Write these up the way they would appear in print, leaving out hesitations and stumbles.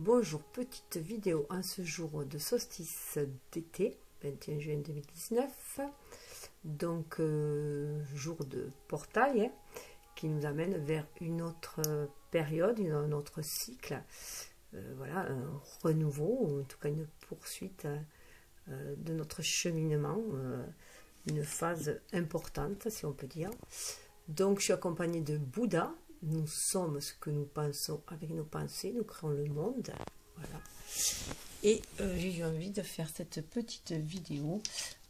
Bonjour, petite vidéo en ce jour de solstice d'été, 21 juin 2019, donc jour de portail qui nous amène vers une autre période, un autre cycle, voilà, un renouveau, ou en tout cas une poursuite de notre cheminement, une phase importante si on peut dire. Donc je suis accompagnée de Bouddha. Nous sommes ce que nous pensons avec nos pensées, nous créons le monde. Voilà. Et j'ai eu envie de faire cette petite vidéo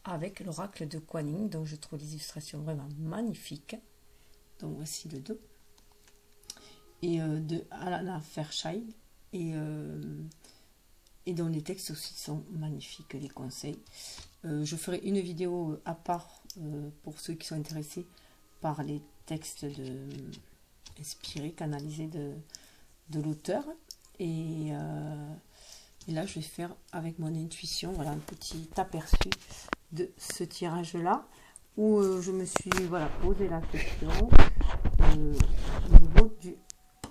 avec l'oracle de Kuan Yin. Donc je trouve les illustrations vraiment magnifiques. Donc voici le dos. Et de Alana Fairchild. Et dont les textes aussi sont magnifiques, les conseils. Je ferai une vidéo à part pour ceux qui sont intéressés par les textes inspiré, canalisé de l'auteur, et là je vais faire avec mon intuition, voilà, un petit aperçu de ce tirage là où je me suis posé la question au niveau du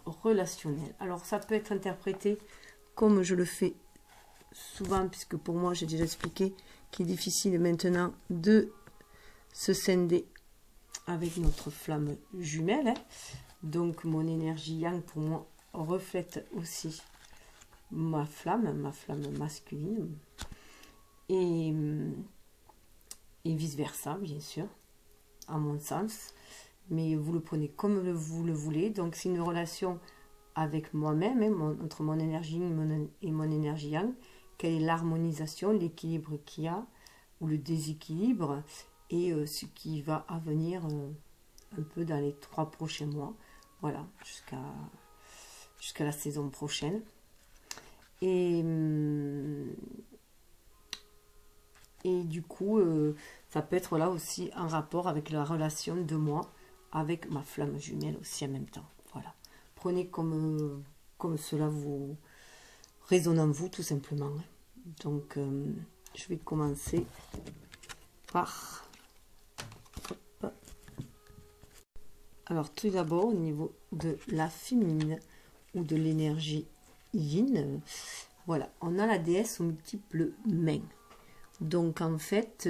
relationnel. Alors ça peut être interprété comme je le fais souvent, puisque pour moi j'ai déjà expliqué qu'il est difficile maintenant de se scinder avec notre flamme jumelle, hein. Donc mon énergie yang pour moi reflète aussi ma flamme masculine, et vice versa bien sûr, à mon sens, mais vous le prenez comme vous le voulez. Donc c'est une relation avec moi-même, hein, entre mon énergie yin et mon énergie yang. Quelle est l'harmonisation, l'équilibre qu'il y a, ou le déséquilibre, et ce qui va advenir un peu dans les 3 prochains mois. Voilà, jusqu'à la saison prochaine. Et du coup, ça peut être là aussi en rapport avec la relation de moi avec ma flamme jumelle aussi en même temps. Voilà. Prenez comme cela vous résonne en vous, tout simplement. Donc, je vais commencer par... Alors tout d'abord au niveau de la féminine ou de l'énergie yin, voilà, on a la déesse aux multiples mains. Donc en fait,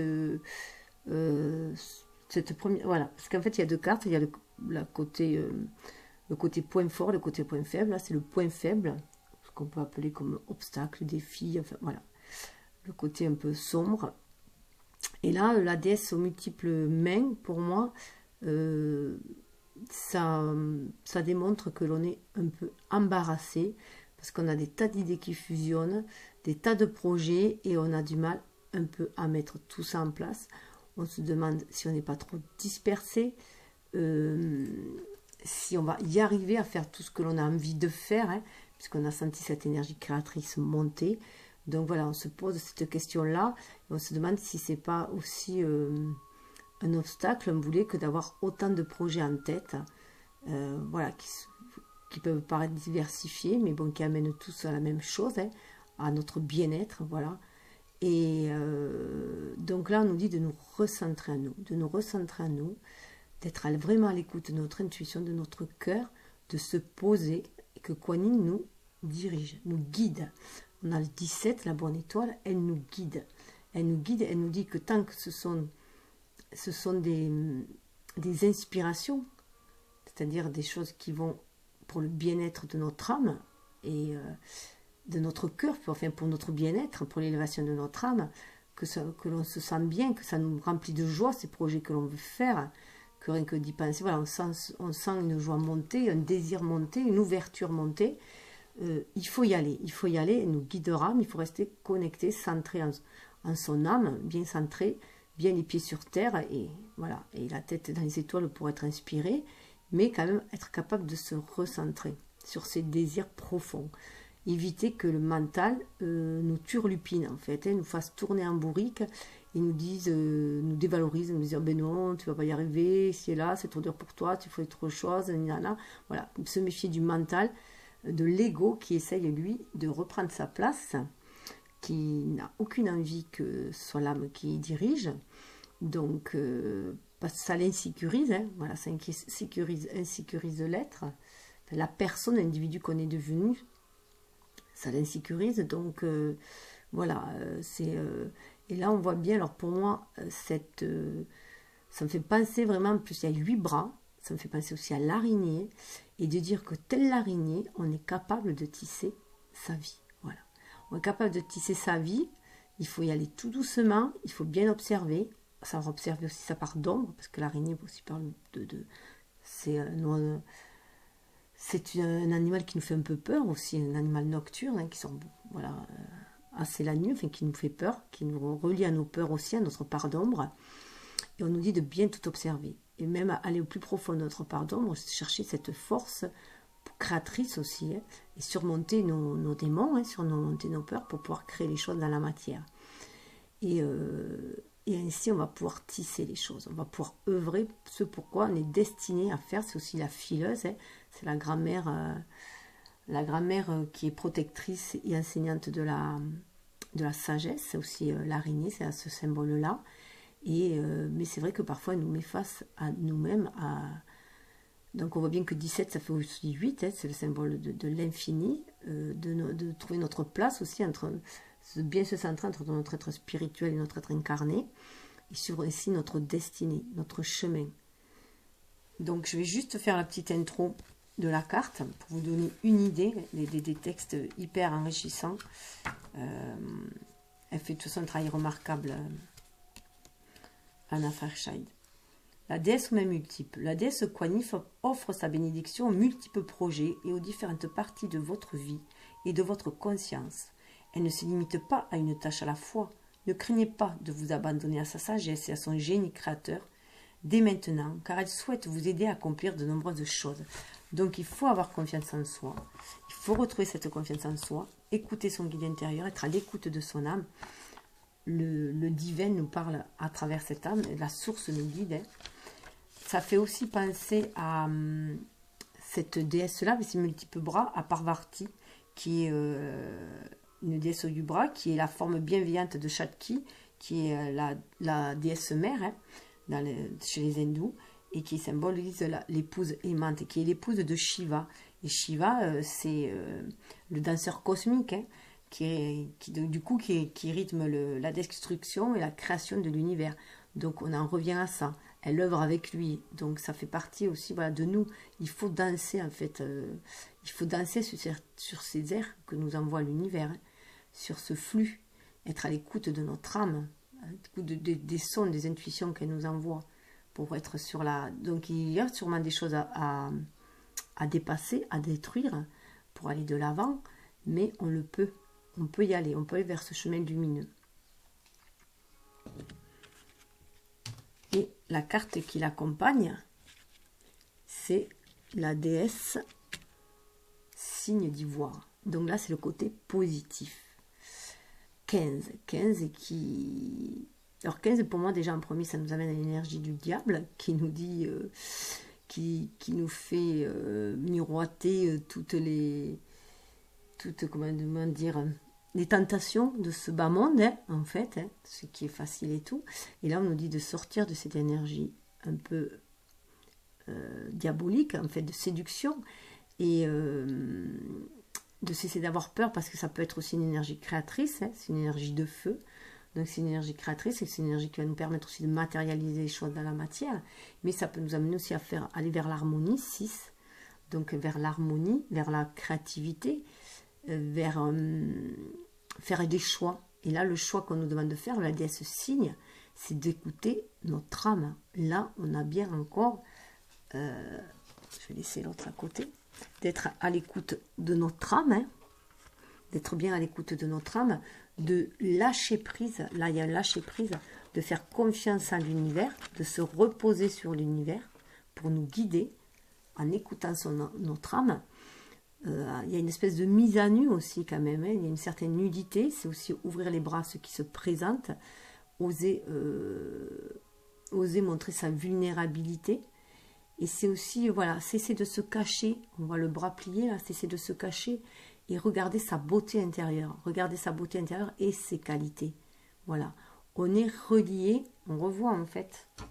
cette première, voilà, parce qu'en fait il y a 2 cartes, il y a le côté point fort, le côté point faible. Là c'est le point faible, ce qu'on peut appeler comme obstacle, défi, enfin voilà, le côté un peu sombre. Et là la déesse aux multiples mains, pour moi, ça démontre que l'on est un peu embarrassé, parce qu'on a des tas d'idées qui fusionnent, des tas de projets, et on a du mal un peu à mettre tout ça en place. On se demande si on n'est pas trop dispersé, si on va y arriver à faire tout ce que l'on a envie de faire, hein, puisqu'on a senti cette énergie créatrice monter. Donc voilà, on se pose cette question-là, et on se demande si c'est pas aussi... un obstacle, un boulet, que d'avoir autant de projets en tête, voilà, qui peuvent paraître diversifiés, mais bon, qui amènent tous à la même chose, hein, à notre bien-être, voilà. Et donc là, on nous dit de nous recentrer en nous, d'être vraiment à l'écoute de notre intuition, de notre cœur, de se poser, et que Kuan Yin nous dirige, nous guide. On a le 17, la bonne étoile, elle nous guide, elle nous dit que tant que ce sont des inspirations, c'est-à-dire des choses qui vont pour le bien-être de notre âme et de notre cœur, enfin pour notre bien-être, pour l'élévation de notre âme, que l'on se sent bien, que ça nous remplit de joie, ces projets que l'on veut faire, que rien que d'y penser, voilà, on sent une joie monter, un désir monter, une ouverture monter. Il faut y aller, elle nous guidera, mais il faut rester connecté, centré en son âme, bien centré, bien les pieds sur terre, et voilà, et la tête dans les étoiles pour être inspiré, mais quand même être capable de se recentrer sur ses désirs profonds. Éviter que le mental nous turlupine, en fait, nous fasse tourner en bourrique et nous dise, nous dévalorise, nous dise, ben non, tu vas pas y arriver, c'est là, c'est trop dur pour toi, tu fais autre chose, voilà, se méfier du mental, de l'ego qui essaye, lui, de reprendre sa place, qui n'a aucune envie que ce soit l'âme qui dirige, donc parce que ça l'insécurise, hein, voilà, ça insécurise l'être, la personne, l'individu qu'on est devenu, ça l'insécurise. Donc voilà, et là on voit bien, alors pour moi, ça me fait penser vraiment, en plus il y a 8 bras, ça me fait penser aussi à l'araignée, et de dire que telle l'araignée, on est capable de tisser sa vie. Voilà, on est capable de tisser sa vie, il faut y aller tout doucement, il faut bien observer, savoir observer aussi sa part d'ombre, parce que l'araignée aussi parle c'est un animal qui nous fait un peu peur aussi, un animal nocturne, hein, qui sont, voilà, assez la nuit, enfin qui nous fait peur, qui nous relie à nos peurs aussi, à notre part d'ombre. Et on nous dit de bien tout observer. Et même aller au plus profond de notre part d'ombre, chercher cette force créatrice aussi, hein, et surmonter nos démons, hein, surmonter nos peurs pour pouvoir créer les choses dans la matière. Et ainsi, on va pouvoir tisser les choses. On va pouvoir œuvrer ce pourquoi on est destiné à faire. C'est aussi la fileuse, hein, c'est la grand-mère qui est protectrice et enseignante de la sagesse. C'est aussi l'araignée, c'est à ce symbole-là. Mais c'est vrai que parfois, elle nous met face à nous-mêmes. Donc, on voit bien que 17, ça fait aussi 8. Hein, c'est le symbole de l'infini. De trouver notre place aussi, de bien se centrer entre notre être spirituel et notre être incarné. Et sur aussi notre destinée, notre chemin. Donc, je vais juste faire la petite intro de la carte pour vous donner une idée des textes hyper enrichissants. Elle fait de toute façon un travail remarquable, Anna Fairchild. La déesse aux mains multiples. La déesse Quanif offre sa bénédiction aux multiples projets et aux différentes parties de votre vie et de votre conscience. Elle ne se limite pas à une tâche à la fois. Ne craignez pas de vous abandonner à sa sagesse et à son génie créateur dès maintenant, car elle souhaite vous aider à accomplir de nombreuses choses. Donc il faut avoir confiance en soi, il faut retrouver cette confiance en soi, écouter son guide intérieur, être à l'écoute de son âme. Le divin nous parle à travers cette âme, la source nous guide. Hein. Ça fait aussi penser à cette déesse-là, avec ses multiples bras, à Parvati, qui est une déesse du bras, qui est la forme bienveillante de Shakti, qui est la déesse mère, hein, chez les hindous, et qui symbolise l'épouse aimante, qui est l'épouse de Shiva. Et Shiva, c'est le danseur cosmique, hein, qui rythme la destruction et la création de l'univers. Donc on en revient à ça. Elle œuvre avec lui. Donc ça fait partie aussi, voilà, de nous. Il faut danser en fait. Il faut danser sur ces airs que nous envoie l'univers, hein, sur ce flux. Être à l'écoute de notre âme, à l'écoute des sons, des intuitions qu'elle nous envoie. Pour être sur la... Donc il y a sûrement des choses à dépasser, à détruire pour aller de l'avant, mais on le peut. On peut y aller, on peut aller vers ce chemin lumineux. Et la carte qui l'accompagne, c'est la déesse signe d'ivoire. Donc là, c'est le côté positif. 15 qui... Alors 15, pour moi, déjà en premier, ça nous amène à l'énergie du diable, qui nous dit, qui nous fait miroiter comment dire, les tentations de ce bas monde, hein, en fait, hein, ce qui est facile et tout. Et là, on nous dit de sortir de cette énergie un peu diabolique, en fait, de séduction, et de cesser d'avoir peur, parce que ça peut être aussi une énergie créatrice, hein, c'est une énergie de feu. Donc c'est une énergie créatrice et c'est une énergie qui va nous permettre aussi de matérialiser les choses dans la matière. Mais ça peut nous amener aussi à aller vers l'harmonie, 6. Donc vers l'harmonie, vers la créativité, vers faire des choix. Et là, le choix qu'on nous demande de faire, la déesse signe, c'est d'écouter notre âme. Là, on a bien encore, je vais laisser l'autre à côté, d'être à l'écoute de notre âme, hein, d'être bien à l'écoute de notre âme, de lâcher prise, là il y a lâcher prise, de faire confiance à l'univers, de se reposer sur l'univers pour nous guider en écoutant notre âme. Il y a une espèce de mise à nu aussi quand même, hein. Il y a une certaine nudité, c'est aussi ouvrir les bras à ceux qui se présentent, oser montrer sa vulnérabilité. Et c'est aussi, voilà, cesser de se cacher, on voit le bras plié, là, cesser de se cacher et regarder sa beauté intérieure, et ses qualités. Voilà, on est relié, on revoit en fait, vous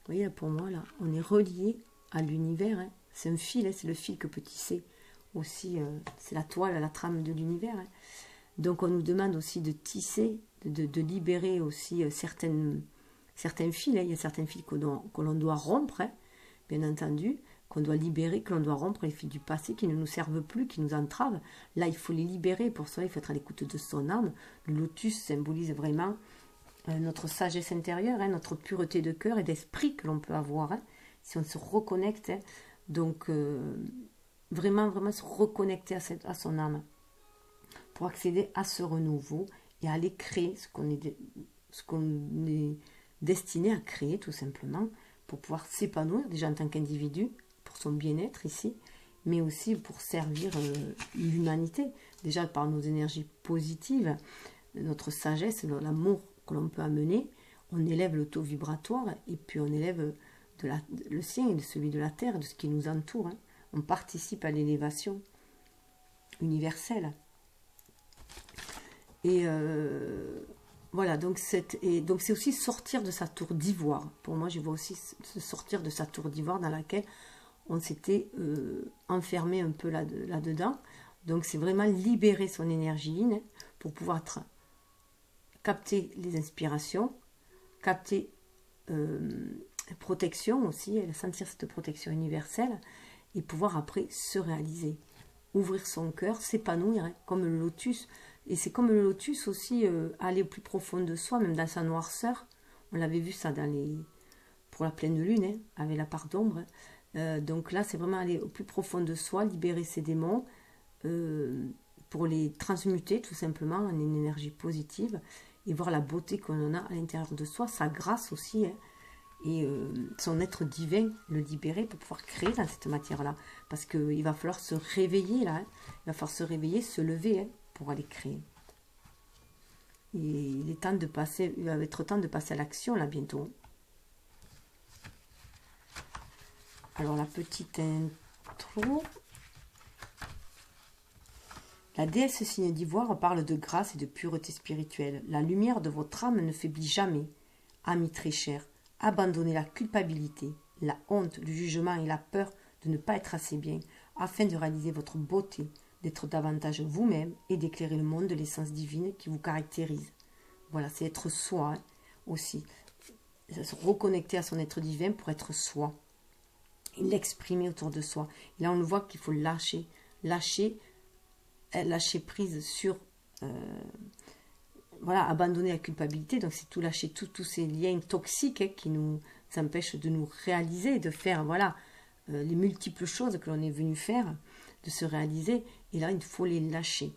voyez pour moi là, on est relié à l'univers, hein. C'est un fil, hein, c'est le fil que peut tisser aussi, c'est la toile, la trame de l'univers. Hein. Donc on nous demande aussi de tisser, de libérer aussi certains fils. Hein. Il y a certains fils que l'on doit rompre, hein, bien entendu, qu'on doit libérer, que l'on doit rompre les fils du passé qui ne nous servent plus, qui nous entravent. Là, il faut les libérer. Pour cela, il faut être à l'écoute de son âme. Le lotus symbolise vraiment notre sagesse intérieure, hein, notre pureté de cœur et d'esprit que l'on peut avoir, hein, si on se reconnecte. Hein. Donc, vraiment, vraiment se reconnecter à son âme pour accéder à ce renouveau et aller créer ce qu'on est destiné à créer, tout simplement, pour pouvoir s'épanouir déjà en tant qu'individu, pour son bien-être ici, mais aussi pour servir l'humanité, déjà par nos énergies positives, notre sagesse, l'amour que l'on peut amener, on élève le taux vibratoire et puis on élève le sien et celui de la Terre, de ce qui nous entoure. Hein. On participe à l'élévation universelle. Et voilà, donc c'est aussi sortir de sa tour d'ivoire. Pour moi, je vois aussi sortir de sa tour d'ivoire dans laquelle on s'était enfermé un peu là-dedans. Donc c'est vraiment libérer son énergie yin, hein, pour pouvoir capter les inspirations, capter protection aussi, sentir cette protection universelle et pouvoir après se réaliser, ouvrir son cœur, s'épanouir, hein, comme le lotus. Et c'est comme le lotus aussi, aller au plus profond de soi, même dans sa noirceur. On l'avait vu ça pour la pleine lune, hein, avec la part d'ombre. Donc là, c'est vraiment aller au plus profond de soi, libérer ses démons, pour les transmuter tout simplement en une énergie positive et voir la beauté qu'on a à l'intérieur de soi, sa grâce aussi, hein, et son être divin, le libérer pour pouvoir créer dans cette matière-là. Parce qu'il va falloir se réveiller là, hein. Il va falloir se réveiller, se lever, hein, pour aller créer. Et il va être temps de passer à l'action là bientôt. Alors la petite intro. La déesse signe d'ivoire parle de grâce et de pureté spirituelle. La lumière de votre âme ne faiblit jamais. Amis très chers, abandonnez la culpabilité, la honte, le jugement et la peur de ne pas être assez bien, afin de réaliser votre beauté, d'être davantage vous-même et d'éclairer le monde de l'essence divine qui vous caractérise. Voilà, c'est être soi, hein, aussi. Se reconnecter à son être divin pour être soi. Et l'exprimer autour de soi. Et là, on voit qu'il faut lâcher prise sur... voilà, abandonner la culpabilité. Donc, c'est tout lâcher, tous ces liens toxiques, hein, qui nous empêchent de nous réaliser, de faire, voilà, les multiples choses que l'on est venu faire, de se réaliser. Et là, il faut les lâcher.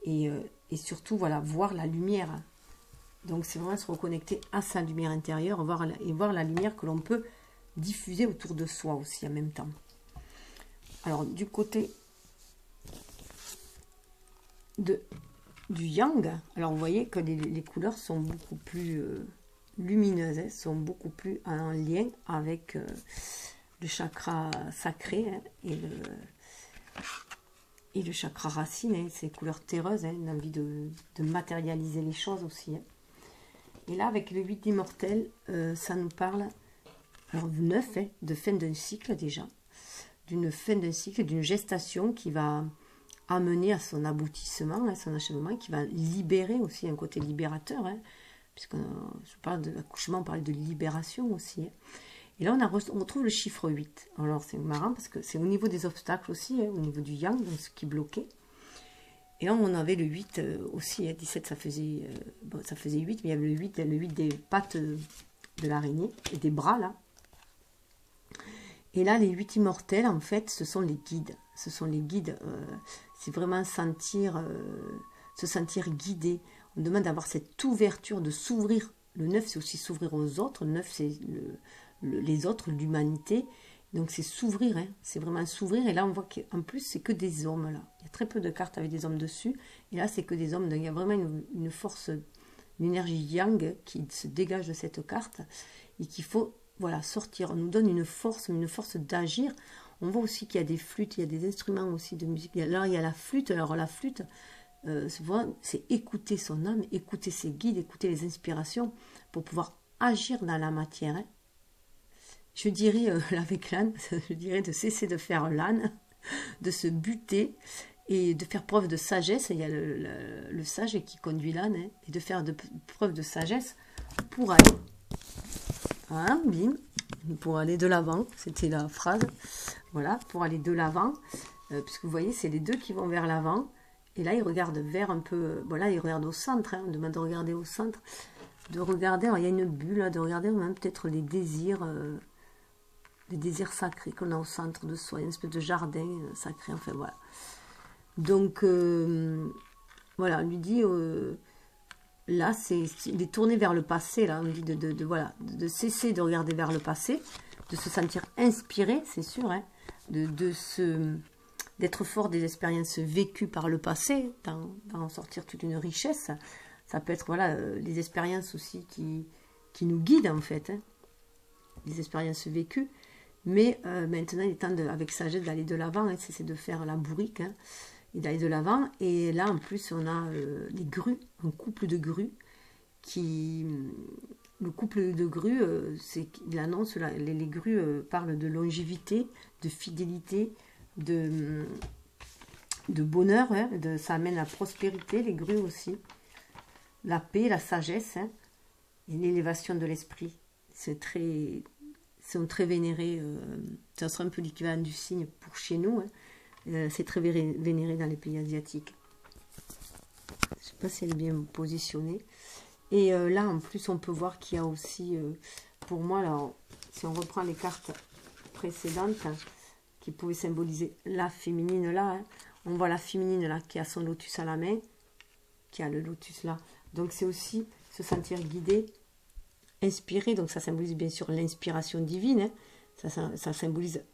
Et surtout, voilà, voir la lumière. Donc, c'est vraiment se reconnecter à sa lumière intérieure et voir la lumière que l'on peut diffuser autour de soi aussi en même temps. Alors, du côté du yang, alors vous voyez que les couleurs sont beaucoup plus lumineuses, hein, sont beaucoup plus en lien avec le chakra sacré, hein, et le chakra racine, hein, ces couleurs terreuses, hein, l'envie de matérialiser les choses aussi. Hein. Et là, avec le 8 d'immortel, ça nous parle, alors 9, hein, de fin d'un cycle déjà, d'une fin d'un cycle, d'une gestation qui va amener à son aboutissement, à son achèvement, qui va libérer aussi un côté libérateur, hein, puisque je parle de l'accouchement, on parle de libération aussi. Hein. Et là, on retrouve le chiffre 8. Alors, c'est marrant parce que c'est au niveau des obstacles aussi, hein, au niveau du yang, donc ce qui bloquait. Et là, on avait le 8 aussi, hein, 17, ça faisait 8, mais il y avait le 8 des pattes de l'araignée et des bras, là. Et là, les 8 immortels, en fait, ce sont les guides. Ce sont les guides, c'est vraiment se sentir guidé. On demande d'avoir cette ouverture, de s'ouvrir. Le 9, c'est aussi s'ouvrir aux autres. Le 9, c'est les autres, l'humanité. Donc, c'est s'ouvrir, hein. C'est vraiment s'ouvrir. Et là, on voit qu'en plus, c'est que des hommes, là. Il y a très peu de cartes avec des hommes dessus. Et là, c'est que des hommes. Donc, il y a vraiment une force, une énergie yang qui se dégage de cette carte et qu'il faut, voilà, sortir. On nous donne une force d'agir. On voit aussi qu'il y a des flûtes, il y a des instruments aussi de musique. Là, il y a la flûte. Alors, la flûte, c'est écouter son âme, écouter ses guides, écouter les inspirations pour pouvoir agir dans la matière. Hein. Je dirais, avec l'âne, je dirais de cesser de faire l'âne de se buter et de faire preuve de sagesse. Il y a le sage qui conduit l'âne, hein, et de faire preuve de sagesse pour aller, hein, bim, pour aller de l'avant. C'était la phrase. Voilà, pour aller de l'avant, puisque vous voyez, c'est les deux qui vont vers l'avant. Et là, ils regardent vers un peu, voilà, ils regardent au centre, hein, on demande de regarder au centre, de regarder, alors il y a une bulle, là, de regarder même peut-être les désirs sacrés qu'on a au centre de soi, une espèce de jardin sacré, enfin voilà. Donc, voilà, on lui dit, là, il est tourné vers le passé, là, on dit voilà, de cesser de regarder vers le passé, de se sentir inspiré, c'est sûr, hein, d'être fort des expériences vécues par le passé, d'en sortir toute une richesse. Ça peut être, voilà, les expériences aussi qui nous guident, en fait, hein, les expériences vécues. Mais maintenant, il est temps, avec sagesse, d'aller de l'avant, hein, c'est de faire la bourrique, hein, et d'aller de l'avant. Et là, en plus, on a les grues, un couple de grues le couple de grues, il annonce, les grues parlent de longévité, de fidélité, de bonheur, hein, ça amène la prospérité, les grues aussi, la paix, la sagesse, hein, et l'élévation de l'esprit. Sont très vénérés, ça sera un peu l'équivalent du cygne pour chez nous, hein, c'est très vénéré dans les pays asiatiques. Je ne sais pas si elle est bien positionnée. Et là, en plus, on peut voir qu'il y a aussi, pour moi, alors, si on reprend les cartes précédentes, hein, qui pouvaient symboliser la féminine là, hein, on voit la féminine là qui a son lotus à la main, qui a le lotus là. Donc c'est aussi se sentir guidé, inspiré. Donc ça symbolise bien sûr l'inspiration divine, hein. Ça symbolise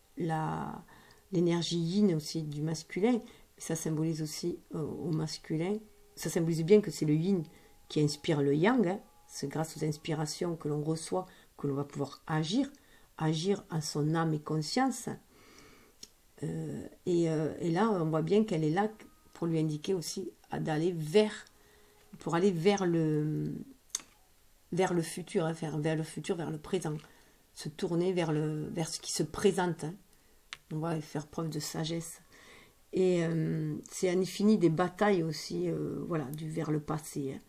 l'énergie yin aussi du masculin. Ça symbolise aussi au masculin. Ça symbolise bien que c'est le yin qui inspire le yang, hein. C'est grâce aux inspirations que l'on reçoit que l'on va pouvoir agir en son âme et conscience. Et là, on voit bien qu'elle est là pour lui indiquer aussi d'aller vers le futur, hein, vers le futur, vers le présent, se tourner vers ce qui se présente, hein. On va faire preuve de sagesse. Et c'est un infini des batailles aussi, voilà, vers le passé, hein.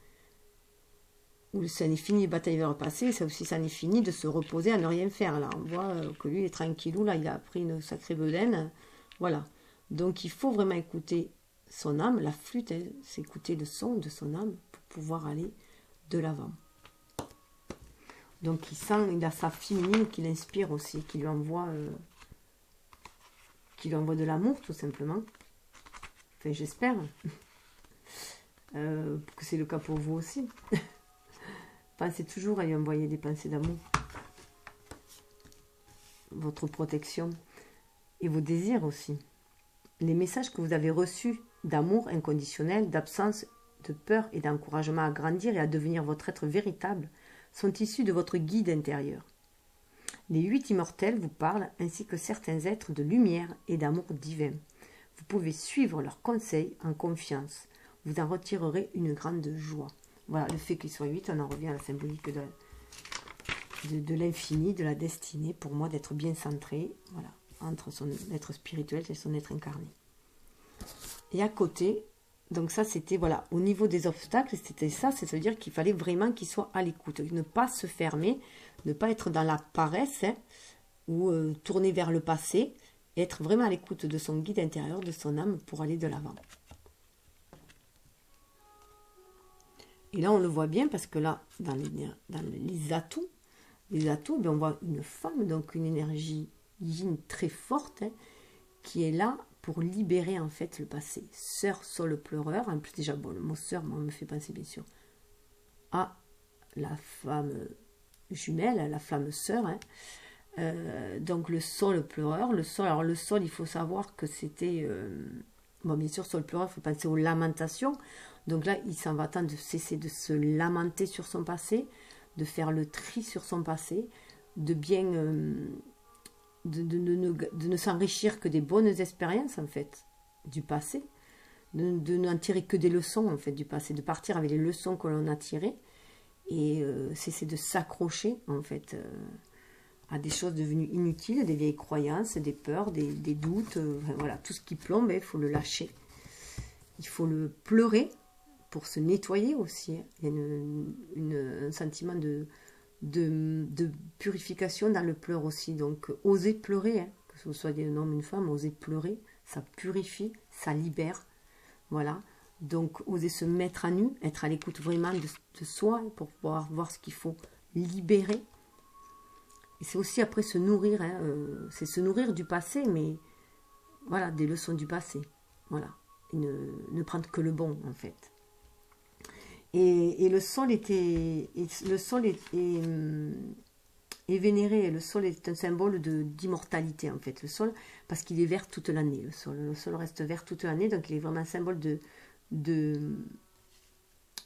Ou c'est un infini des batailles vers le passé, c'est aussi un infini de se reposer à ne rien faire. Là, on voit que lui il est tranquillou, là, il a pris une sacrée bedaine. Voilà. Donc il faut vraiment écouter son âme, la flûte, hein, c'est écouter le son de son âme pour pouvoir aller de l'avant. Donc il a sa féminine qui l'inspire aussi, qui lui envoie de l'amour tout simplement. Enfin j'espère que c'est le cas pour vous aussi. Pensez toujours à lui envoyer des pensées d'amour, votre protection et vos désirs aussi. Les messages que vous avez reçus d'amour inconditionnel, d'absence de peur et d'encouragement à grandir et à devenir votre être véritable sont issus de votre guide intérieur. Les 8 immortels vous parlent ainsi que certains êtres de lumière et d'amour divin. Vous pouvez suivre leurs conseils en confiance. Vous en retirerez une grande joie. Voilà, le fait qu'il soit 8, on en revient à la symbolique de l'infini, de la destinée, pour moi, d'être bien centré, voilà, entre son être spirituel et son être incarné. Et à côté, donc ça c'était, voilà, au niveau des obstacles, c'était ça, c'est-à-dire qu'il fallait vraiment qu'il soit à l'écoute, ne pas se fermer, ne pas être dans la paresse, hein, ou tourner vers le passé, et être vraiment à l'écoute de son guide intérieur, de son âme, pour aller de l'avant. Et là, on le voit bien parce que là, dans les atouts, ben, on voit une femme, donc une énergie yin très forte, hein, qui est là pour libérer en fait le passé. Sœur Sol pleureur, en plus déjà, bon, le mot sœur, moi, me fait penser bien sûr à la femme jumelle, la flamme sœur, hein. Donc le sol pleureur, alors le sol, il faut savoir que c'était... bon, bien sûr, sol pleureur, il faut penser aux lamentations. Donc là, il s'en va temps de cesser de se lamenter sur son passé, de faire le tri sur son passé, de bien... de ne s'enrichir que des bonnes expériences, en fait, du passé, de n'en tirer que des leçons, en fait, du passé, de partir avec les leçons que l'on a tirées, et cesser de s'accrocher, en fait, à des choses devenues inutiles, des vieilles croyances, des peurs, des doutes, enfin, voilà, tout ce qui plombe, il faut le lâcher. Il faut le pleurer pour se nettoyer aussi. Hein. Il y a un sentiment de purification dans le pleur aussi. Donc, oser pleurer, hein, que ce soit un homme ou une femme, oser pleurer, ça purifie, ça libère. Voilà. Donc, oser se mettre à nu, être à l'écoute vraiment de soi pour pouvoir voir ce qu'il faut libérer. Et c'est aussi après se nourrir, hein, c'est se nourrir du passé, mais voilà, des leçons du passé. Voilà. Et ne prendre que le bon, en fait. Et le sol est vénéré. Le sol est un symbole d'immortalité, en fait. Le sol, parce qu'il est vert toute l'année. Le sol reste vert toute l'année, donc il est vraiment un symbole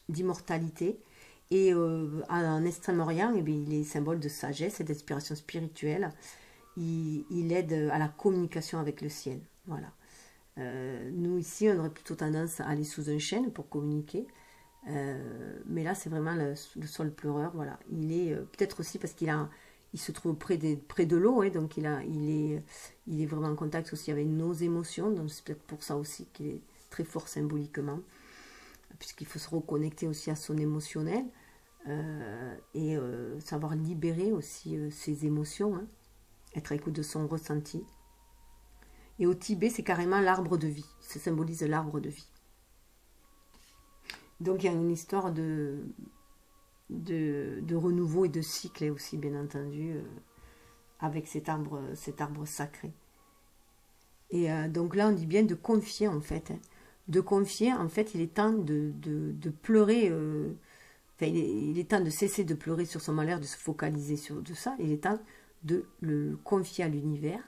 d'immortalité. Et en Extrême-Orient, eh bien, il est symbole de sagesse et d'inspiration spirituelle. Il aide à la communication avec le ciel. Voilà. Nous, ici, on aurait plutôt tendance à aller sous un chêne pour communiquer. Mais là, c'est vraiment le sol pleureur. Voilà. Il est peut-être aussi parce il se trouve près de l'eau, hein, donc il est vraiment en contact aussi avec nos émotions. Donc c'est peut-être pour ça aussi qu'il est très fort symboliquement, puisqu'il faut se reconnecter aussi à son émotionnel et savoir libérer aussi ses émotions, hein, être à l'écoute de son ressenti. Et au Tibet, c'est carrément l'arbre de vie. Ça symbolise l'arbre de vie. Donc il y a une histoire de renouveau et de cycle aussi, bien entendu, avec cet arbre sacré. Et donc là, on dit bien de confier, en fait. Hein. De confier, en fait, il est temps de pleurer. Enfin, il est temps de cesser de pleurer sur son malheur, de se focaliser sur de ça. Il est temps de le confier à l'univers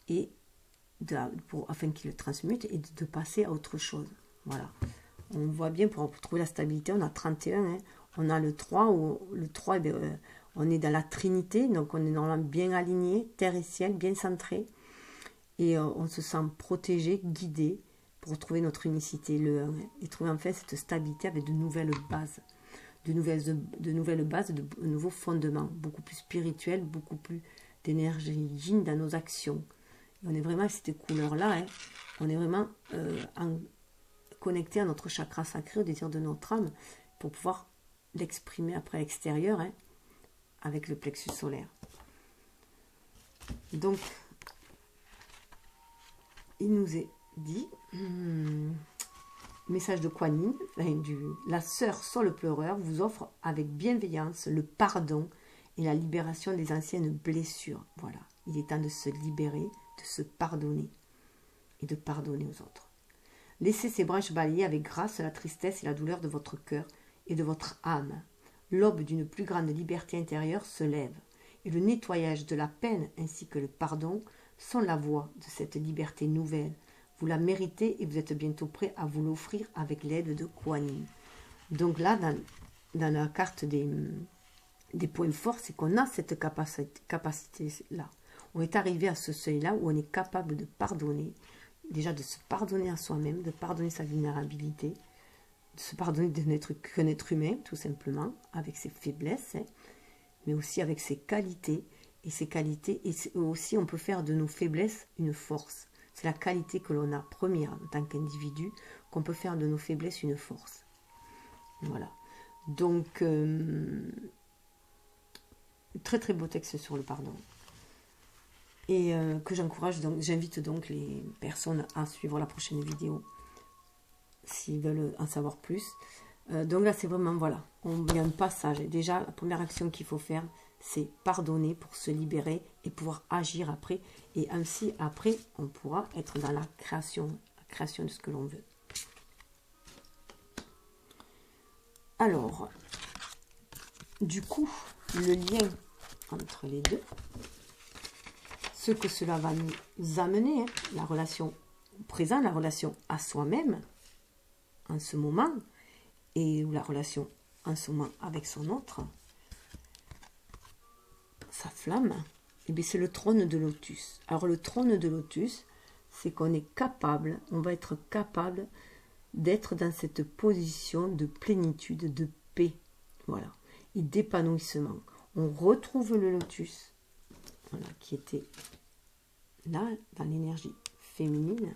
et afin qu'il le transmute et de passer à autre chose. Voilà. On voit bien, pour trouver la stabilité, on a 31, hein. On a le 3, où le 3, on est dans la Trinité, donc on est normalement bien aligné, terre et ciel, bien centré, et on se sent protégé, guidé, pour trouver notre unicité, le 1, hein, et trouver en fait cette stabilité avec de nouvelles bases, de nouveaux fondements, beaucoup plus spirituels, beaucoup plus d'énergie yin dans nos actions. Et on est vraiment avec cette couleur-là, hein, on est vraiment connecté à notre chakra sacré, au désir de notre âme, pour pouvoir l'exprimer après à l'extérieur, hein, avec le plexus solaire. Donc, il nous est dit, message de Kuan Yin, la sœur Sol pleureur vous offre avec bienveillance le pardon et la libération des anciennes blessures. Voilà, il est temps de se libérer, de se pardonner et de pardonner aux autres. Laissez ces branches balayer avec grâce la tristesse et la douleur de votre cœur et de votre âme. L'aube d'une plus grande liberté intérieure se lève, et le nettoyage de la peine ainsi que le pardon sont la voie de cette liberté nouvelle. Vous la méritez et vous êtes bientôt prêt à vous l'offrir avec l'aide de Kuan Yin. Donc là, dans la carte des points forts, c'est qu'on a cette capacité-là. On est arrivé à ce seuil-là où on est capable de pardonner, déjà de se pardonner à soi-même, de pardonner sa vulnérabilité, de se pardonner de n'être qu'un être humain, tout simplement, avec ses faiblesses, hein, mais aussi avec ses qualités. Et ces qualités, et aussi on peut faire de nos faiblesses une force. C'est la qualité que l'on a première en tant qu'individu, qu'on peut faire de nos faiblesses une force. Voilà. Donc, très très beau texte sur le pardon. Et que j'invite donc les personnes à suivre la prochaine vidéo s'ils veulent en savoir plus. Donc là, c'est vraiment, voilà, il y a un passage. Et déjà, la première action qu'il faut faire, c'est pardonner pour se libérer et pouvoir agir après. Et ainsi, après, on pourra être dans la création de ce que l'on veut. Alors, du coup, le lien entre les deux, ce que cela va nous amener, hein, la relation présente, la relation à soi-même, en ce moment, et la relation en ce moment avec son autre, sa flamme, et bien c'est le trône de lotus. Alors le trône de lotus, c'est qu'on est capable, on va être capable d'être dans cette position de plénitude, de paix, voilà, et d'épanouissement. On retrouve le lotus, voilà, qui était là, dans l'énergie féminine,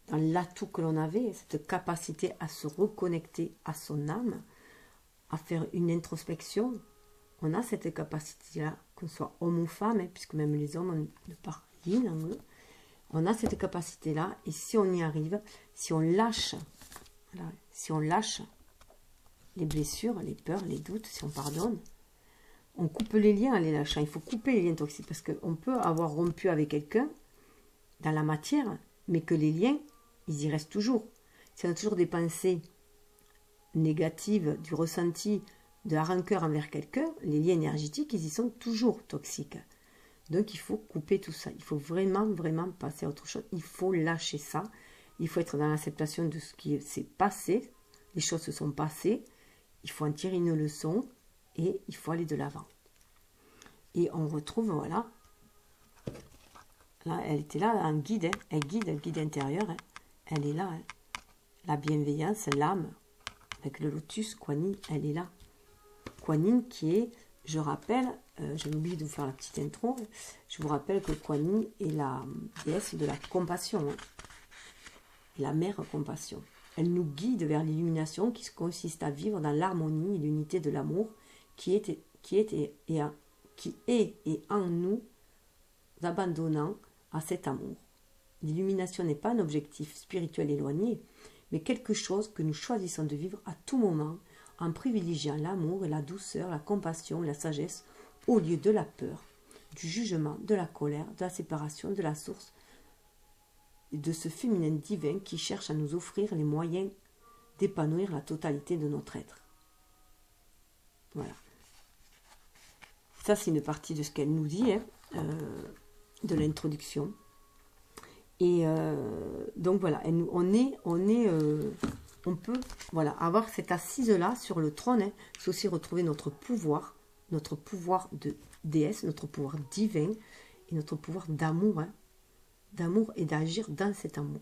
dans l'atout que l'on avait, cette capacité à se reconnecter à son âme, à faire une introspection. On a cette capacité-là, qu'on soit homme ou femme, hein, puisque même les hommes ne parlent yin en eux. On a cette capacité-là, et si on y arrive, si on lâche, voilà, si on lâche les blessures, les peurs, les doutes, si on pardonne, on coupe les liens en les lâchant. Il faut couper les liens toxiques, parce qu'on peut avoir rompu avec quelqu'un dans la matière, mais que les liens, ils y restent toujours. Si on a toujours des pensées négatives, du ressenti, de la rancœur envers quelqu'un, les liens énergétiques, ils y sont toujours toxiques. Donc il faut couper tout ça. Il faut vraiment, vraiment passer à autre chose. Il faut lâcher ça. Il faut être dans l'acceptation de ce qui s'est passé. Les choses se sont passées. Il faut en tirer une leçon et il faut aller de l'avant. Et on retrouve, voilà. Là, elle était là, en guide. Hein. Elle guide intérieur. Hein. Elle est là. Hein. La bienveillance, l'âme. Avec le lotus, Kuan Yin, elle est là. Kuan Yin qui est, je rappelle, j'ai oublié de vous faire la petite intro, je vous rappelle que Kuan Yin est la déesse de la compassion, hein, la mère compassion. Elle nous guide vers l'illumination qui consiste à vivre dans l'harmonie et l'unité de l'amour qui est et en nous, abandonnant à cet amour. L'illumination n'est pas un objectif spirituel éloigné, mais quelque chose que nous choisissons de vivre à tout moment en privilégiant l'amour et la douceur, la compassion, la sagesse, au lieu de la peur, du jugement, de la colère, de la séparation, de la source, et de ce féminin divin qui cherche à nous offrir les moyens d'épanouir la totalité de notre être. Voilà. Ça, c'est une partie de ce qu'elle nous dit, hein, de l'introduction. Et donc voilà, on peut voilà, avoir cette assise-là sur le trône, hein. C'est aussi retrouver notre pouvoir de déesse, notre pouvoir divin et notre pouvoir d'amour, hein, d'amour et d'agir dans cet amour.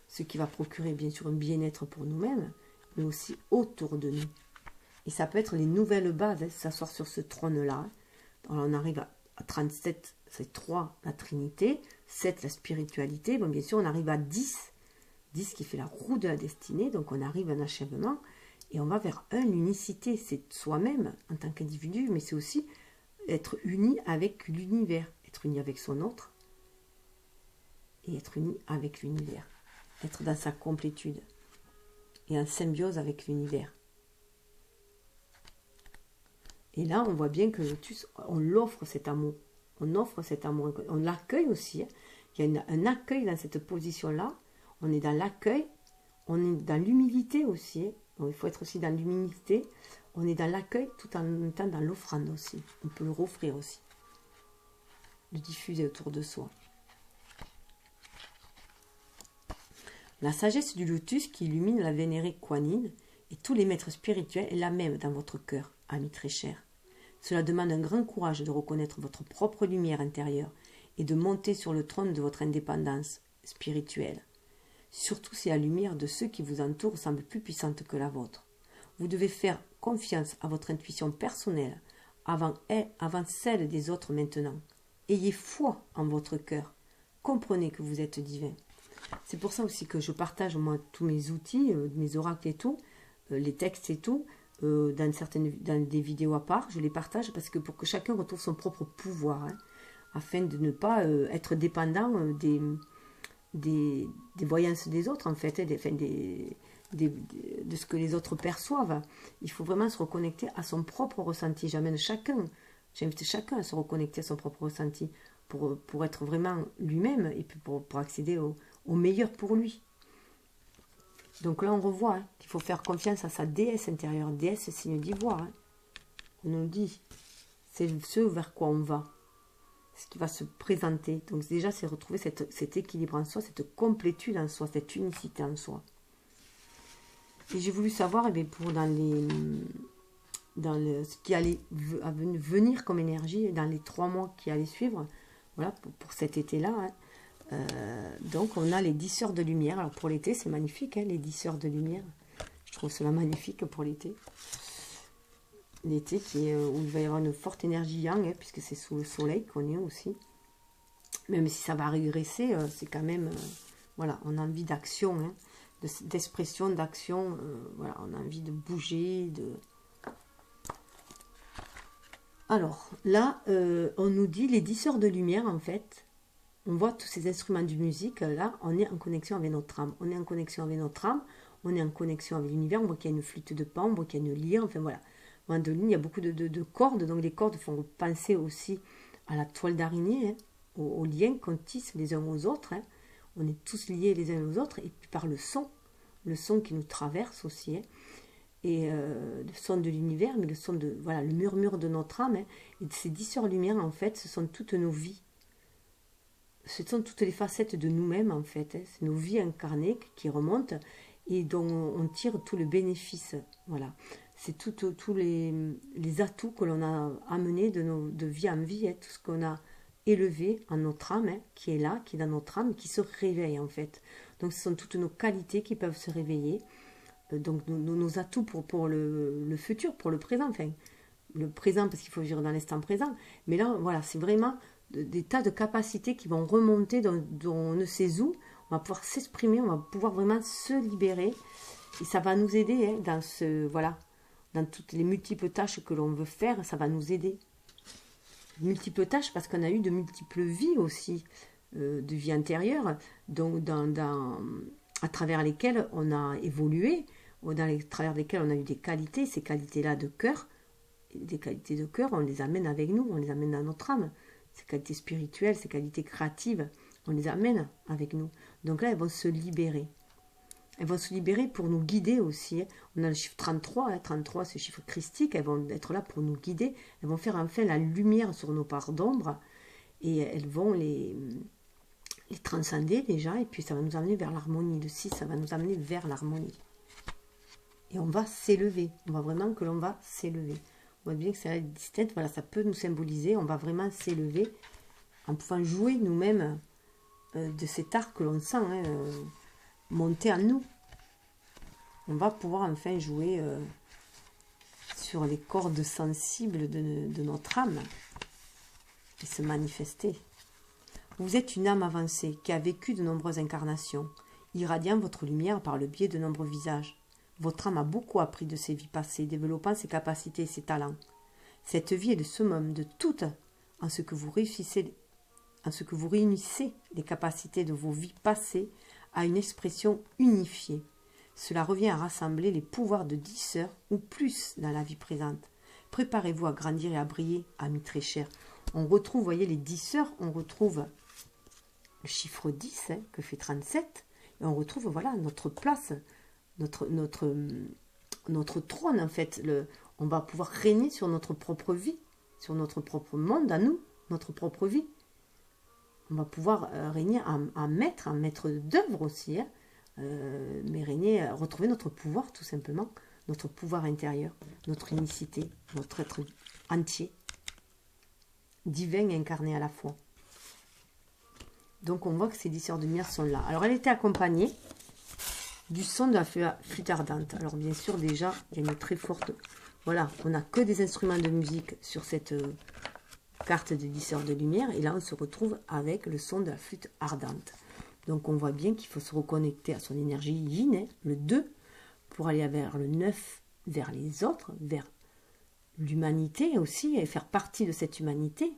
Ce qui va procurer bien sûr un bien-être pour nous-mêmes, mais aussi autour de nous. Et ça peut être les nouvelles bases, hein, s'asseoir sur ce trône-là. Hein. Alors on arrive à 37, c'est 3 la Trinité, 7 la spiritualité, bon bien sûr on arrive à 10 qui fait la roue de la destinée, donc on arrive à un achèvement, et on va vers l'unicité, c'est soi-même en tant qu'individu, mais c'est aussi être uni avec l'univers, être uni avec son autre, et être uni avec l'univers, être dans sa complétude, et en symbiose avec l'univers. Et là, on voit bien que Lotus, on l'offre cet amour, on l'accueille aussi, hein. Il y a un accueil dans cette position-là, on est dans l'accueil, on est dans l'humilité aussi, hein. Donc, il faut être aussi dans l'humilité, on est dans l'accueil tout en étant dans l'offrande aussi, on peut le offrir aussi, le diffuser autour de soi. La sagesse du lotus qui illumine la vénérée Kuan Yin et tous les maîtres spirituels est la même dans votre cœur, amis très chers. Cela demande un grand courage de reconnaître votre propre lumière intérieure et de monter sur le trône de votre indépendance spirituelle. Surtout si la lumière de ceux qui vous entourent semble plus puissante que la vôtre. Vous devez faire confiance à votre intuition personnelle avant celle des autres maintenant. Ayez foi en votre cœur. Comprenez que vous êtes divin. C'est pour ça aussi que je partage moi tous mes outils, mes oracles et tout, les textes et tout, dans des vidéos à part, je les partage parce que pour que chacun retrouve son propre pouvoir, hein, afin de ne pas être dépendant des voyances des autres, en fait, de ce que les autres perçoivent. Il faut vraiment se reconnecter à son propre ressenti. J'invite chacun à se reconnecter à son propre ressenti pour être vraiment lui-même et puis pour accéder au meilleur pour lui. Donc là, on revoit, hein, qu'il faut faire confiance à sa déesse intérieure. Déesse, c'est signe d'ivoire. Hein. On nous dit, c'est ce vers quoi on va. Ce qui va se présenter. Donc déjà, c'est retrouver cet équilibre en soi, cette complétude en soi, cette unicité en soi. Et j'ai voulu savoir, eh bien, ce qui allait venir comme énergie dans les 3 mois qui allaient suivre, voilà, pour cet été-là, hein. Donc on a les 10 sœurs de lumière. Alors pour l'été c'est magnifique, hein, les 10 sœurs de lumière. Je trouve cela magnifique pour l'été. l'été où il va y avoir une forte énergie yang, hein, puisque c'est sous le soleil qu'on est aussi. Même si ça va régresser, c'est quand même, voilà, on a envie d'action, hein, d'expression, d'action, voilà, on a envie de bouger, Alors, là, on nous dit les 10 sœurs de lumière, en fait, on voit tous ces instruments de musique, là, on est en connexion avec notre âme, on est en connexion avec notre âme, on est en connexion avec l'univers, on voit qu'il y a une flûte de Pan, on voit qu'il y a une lyre, enfin voilà. Mandoline, il y a beaucoup de cordes, donc les cordes font penser aussi à la toile d'araignée, hein, aux liens qu'on tisse les uns aux autres, hein. On est tous liés les uns aux autres, et puis par le son qui nous traverse aussi, hein, et le son de l'univers, mais le son de, voilà, le murmure de notre âme, hein, et ces 10 sœurs lumière, en fait, ce sont toutes nos vies. Ce sont toutes les facettes de nous-mêmes, en fait, hein. C'est nos vies incarnées qui remontent et dont on tire tout le bénéfice, voilà. C'est tous les atouts que l'on a amenés de vie en vie, hein, tout ce qu'on a élevé en notre âme, hein, qui est là, qui est dans notre âme, qui se réveille, en fait. Donc ce sont toutes nos qualités qui peuvent se réveiller, donc nos atouts pour le futur, pour le présent, enfin, le présent parce qu'il faut vivre dans l'instant présent, mais là, voilà, c'est vraiment des tas de capacités qui vont remonter dont on ne sait où, on va pouvoir s'exprimer, on va pouvoir vraiment se libérer, et ça va nous aider, hein, dans voilà, dans toutes les multiples tâches que l'on veut faire, ça va nous aider. Multiples tâches parce qu'on a eu de multiples vies aussi, de vie antérieure, donc à travers lesquelles on a évolué, travers lesquelles on a eu des qualités, ces qualités-là de cœur, des qualités de cœur, on les amène avec nous, on les amène dans notre âme, ces qualités spirituelles, ces qualités créatives, on les amène avec nous. Donc là, elles vont se libérer. Elles vont se libérer pour nous guider aussi. On a le chiffre 33, hein, 33 c'est le chiffre christique, elles vont être là pour nous guider, elles vont faire enfin la lumière sur nos parts d'ombre, et elles vont les transcender déjà, et puis ça va nous amener vers l'harmonie. Le 6, ça va nous amener vers l'harmonie. Et on va s'élever, on va vraiment que l'on va s'élever. On voit bien que c'est la distance, voilà, ça peut nous symboliser, on va vraiment s'élever en pouvant jouer nous-mêmes de cet art que l'on sent, hein, monter en nous. On va pouvoir enfin jouer sur les cordes sensibles de notre âme et se manifester. Vous êtes une âme avancée qui a vécu de nombreuses incarnations, irradiant votre lumière par le biais de nombreux visages. Votre âme a beaucoup appris de ses vies passées, développant ses capacités et ses talents. Cette vie est le summum de toutes en ce que vous réunissez les capacités de vos vies passées à une expression unifiée. Cela revient à rassembler les pouvoirs de 10 sœurs ou plus dans la vie présente. Préparez-vous à grandir et à briller, amis très chers. On retrouve, vous voyez, les 10 sœurs, on retrouve le chiffre 10, hein, que fait 37, et on retrouve, voilà, notre place, notre trône, en fait. On va pouvoir régner sur notre propre vie, sur notre propre monde, à nous, notre propre vie. On va pouvoir régner en maître d'œuvre aussi, hein, mais régner, retrouver notre pouvoir, tout simplement, notre pouvoir intérieur, notre unicité, notre être entier, divin et incarné à la fois. Donc on voit que ces 10 sœurs de lumière sont là. Alors elle était accompagnée du son de la flûte ardente. Alors bien sûr, déjà, il y a une très forte... Voilà, on n'a que des instruments de musique sur cette carte de 10 sœurs de lumière. Et là, on se retrouve avec le son de la flûte ardente. Donc on voit bien qu'il faut se reconnecter à son énergie yin, hein, le 2, pour aller vers le 9, vers les autres, vers l'humanité aussi, et faire partie de cette humanité.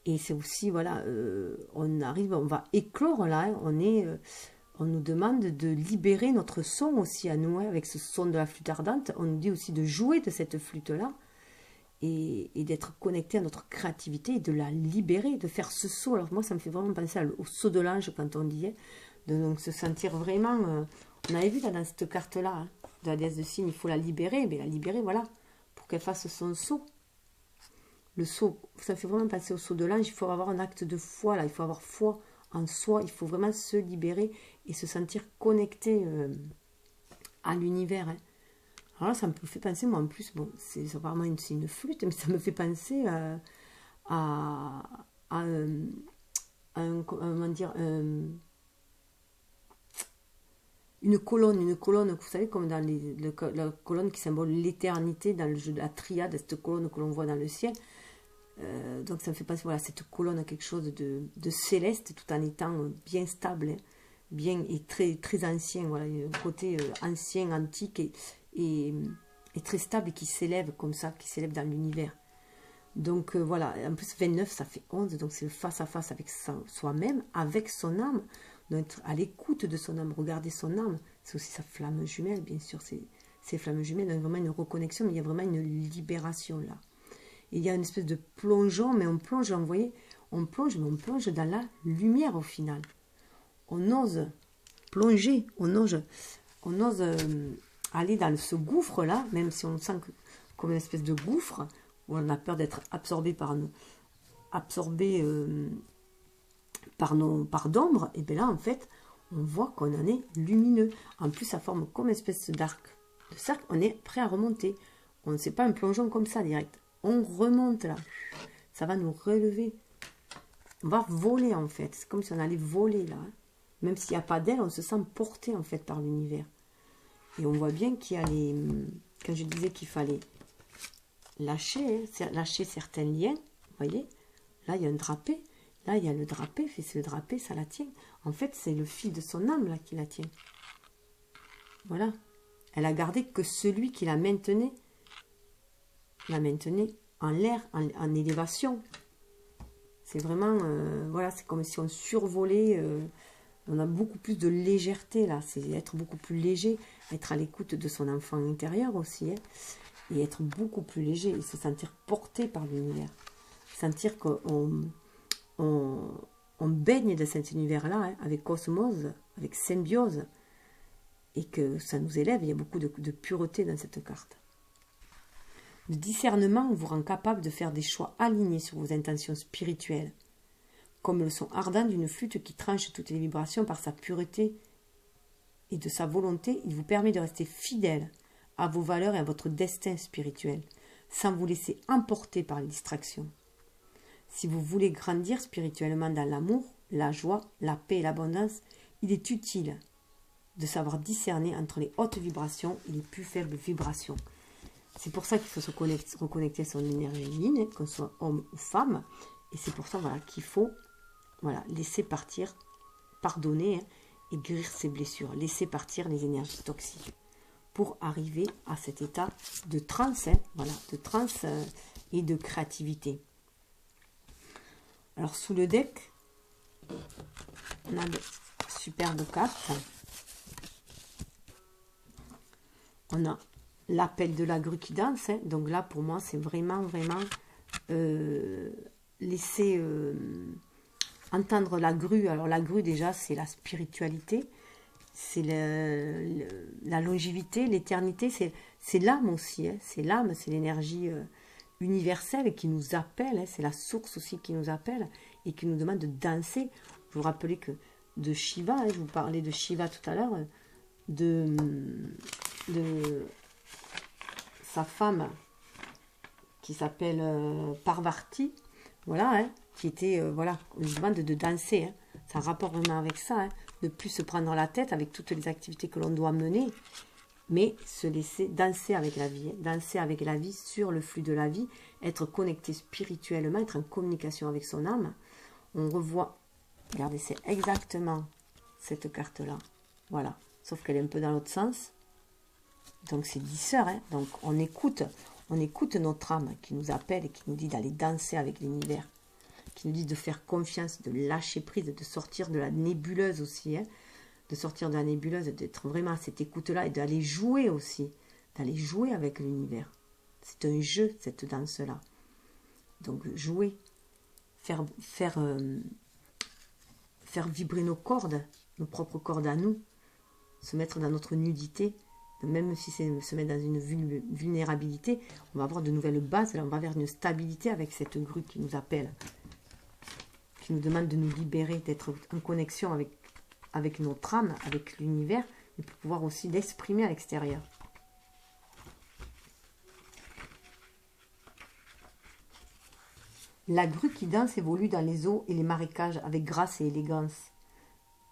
Et c'est aussi, voilà, on va éclore là, hein, on nous demande de libérer notre son aussi à nous, hein, avec ce son de la flûte ardente. On nous dit aussi de jouer de cette flûte-là et d'être connecté à notre créativité et de la libérer, de faire ce saut. Alors moi, ça me fait vraiment penser au saut de l'ange quand on dit, hein, de donc, se sentir vraiment... on avait vu là, dans cette carte-là, hein, de la déesse de cygne, il faut la libérer, mais la libérer, voilà, pour qu'elle fasse son saut. Le saut, ça fait vraiment penser au saut de l'ange. Il faut avoir un acte de foi, là, il faut avoir foi en soi, il faut vraiment se libérer et se sentir connecté à l'univers, hein. Alors là, ça me fait penser, moi en plus, bon, c'est apparemment une flûte, mais ça me fait penser comment dire, une colonne, vous savez, comme dans la colonne qui symbole l'éternité dans le jeu de la triade, cette colonne que l'on voit dans le ciel. Donc ça me fait penser, voilà, cette colonne à quelque chose de céleste, tout en étant bien stable, hein, bien et très, très ancien, voilà, un côté ancien, antique et très stable et qui s'élève comme ça, qui s'élève dans l'univers. Donc voilà, en plus 29 ça fait 11, donc c'est le face à face avec soi-même, avec son âme, donc être à l'écoute de son âme, regarder son âme, c'est aussi sa flamme jumelle, bien sûr, c'est flammes jumelles, donc vraiment une reconnexion, mais il y a vraiment une libération là. Et il y a une espèce de plongeon, mais on plonge, vous voyez, on plonge, mais on plonge dans la lumière au final. On ose plonger, on ose aller dans ce gouffre-là, même si on sent comme une espèce de gouffre, où on a peur d'être absorbé par d'ombre, et bien là, en fait, on voit qu'on en est lumineux. En plus, ça forme comme une espèce d'arc de cercle, on est prêt à remonter. On ne sait pas un plongeon comme ça, direct. On remonte là. Ça va nous relever. On va voler, en fait. C'est comme si on allait voler, là. Même s'il n'y a pas d'aile, on se sent porté, en fait, par l'univers. Et on voit bien qu'il y a les... Quand je disais qu'il fallait lâcher certains liens, vous voyez, là, il y a un drapé. Là, il y a le drapé. C'est le drapé, ça la tient. En fait, c'est le fil de son âme, là, qui la tient. Voilà. Elle a gardé que celui qui la maintenait en l'air, en élévation. C'est vraiment, voilà, c'est comme si on survolait, on a beaucoup plus de légèreté là, c'est être beaucoup plus léger, être à l'écoute de son enfant intérieur aussi, hein, et être beaucoup plus léger, et se sentir porté par l'univers, sentir qu'on baigne de cet univers-là, hein, avec osmose, avec symbiose, et que ça nous élève. Il y a beaucoup de pureté dans cette carte. Le discernement vous rend capable de faire des choix alignés sur vos intentions spirituelles, comme le son ardent d'une flûte qui tranche toutes les vibrations par sa pureté et de sa volonté. Il vous permet de rester fidèle à vos valeurs et à votre destin spirituel, sans vous laisser emporter par les distractions. Si vous voulez grandir spirituellement dans l'amour, la joie, la paix et l'abondance, il est utile de savoir discerner entre les hautes vibrations et les plus faibles vibrations. C'est pour ça qu'il faut se reconnecter à son énergie féminine, qu'on soit homme ou femme. Et c'est pour ça, voilà, qu'il faut, voilà, laisser partir, pardonner, hein, et guérir ses blessures. Laisser partir les énergies toxiques pour arriver à cet état de transe, hein, voilà, de transe et de créativité. Alors, sous le deck, on a de superbes cartes. On a l'appel de la grue qui danse, hein. Donc là pour moi c'est vraiment laisser entendre la grue. Alors la grue déjà c'est la spiritualité, c'est la longévité, l'éternité, c'est l'âme aussi, hein. C'est l'âme, c'est l'énergie universelle qui nous appelle, hein. C'est la source aussi qui nous appelle et qui nous demande de danser. Vous vous rappelez que de Shiva, hein, je vous parlais de Shiva tout à l'heure, de sa femme qui s'appelle Parvati, voilà, hein, qui était, voilà, on lui demande de danser, hein. Ça a un rapport vraiment avec ça, hein, de plus se prendre la tête avec toutes les activités que l'on doit mener, mais se laisser danser avec la vie, hein, danser avec la vie sur le flux de la vie, être connecté spirituellement, être en communication avec son âme. On revoit, regardez, c'est exactement cette carte-là, voilà, sauf qu'elle est un peu dans l'autre sens. Donc c'est 10 sœurs, hein. Donc on écoute notre âme qui nous appelle et qui nous dit d'aller danser avec l'univers, qui nous dit de faire confiance, de lâcher prise, de sortir de la nébuleuse aussi, hein. De sortir de la nébuleuse, d'être vraiment à cette écoute-là et d'aller jouer aussi, d'aller jouer avec l'univers. C'est un jeu, cette danse-là. Donc jouer, faire vibrer nos cordes, nos propres cordes à nous, se mettre dans notre nudité. Même si c'est se mettre dans une vulnérabilité, on va avoir de nouvelles bases, là on va vers une stabilité avec cette grue qui nous appelle, qui nous demande de nous libérer, d'être en connexion avec notre âme, avec l'univers, et pour pouvoir aussi l'exprimer à l'extérieur. La grue qui danse évolue dans les eaux et les marécages avec grâce et élégance.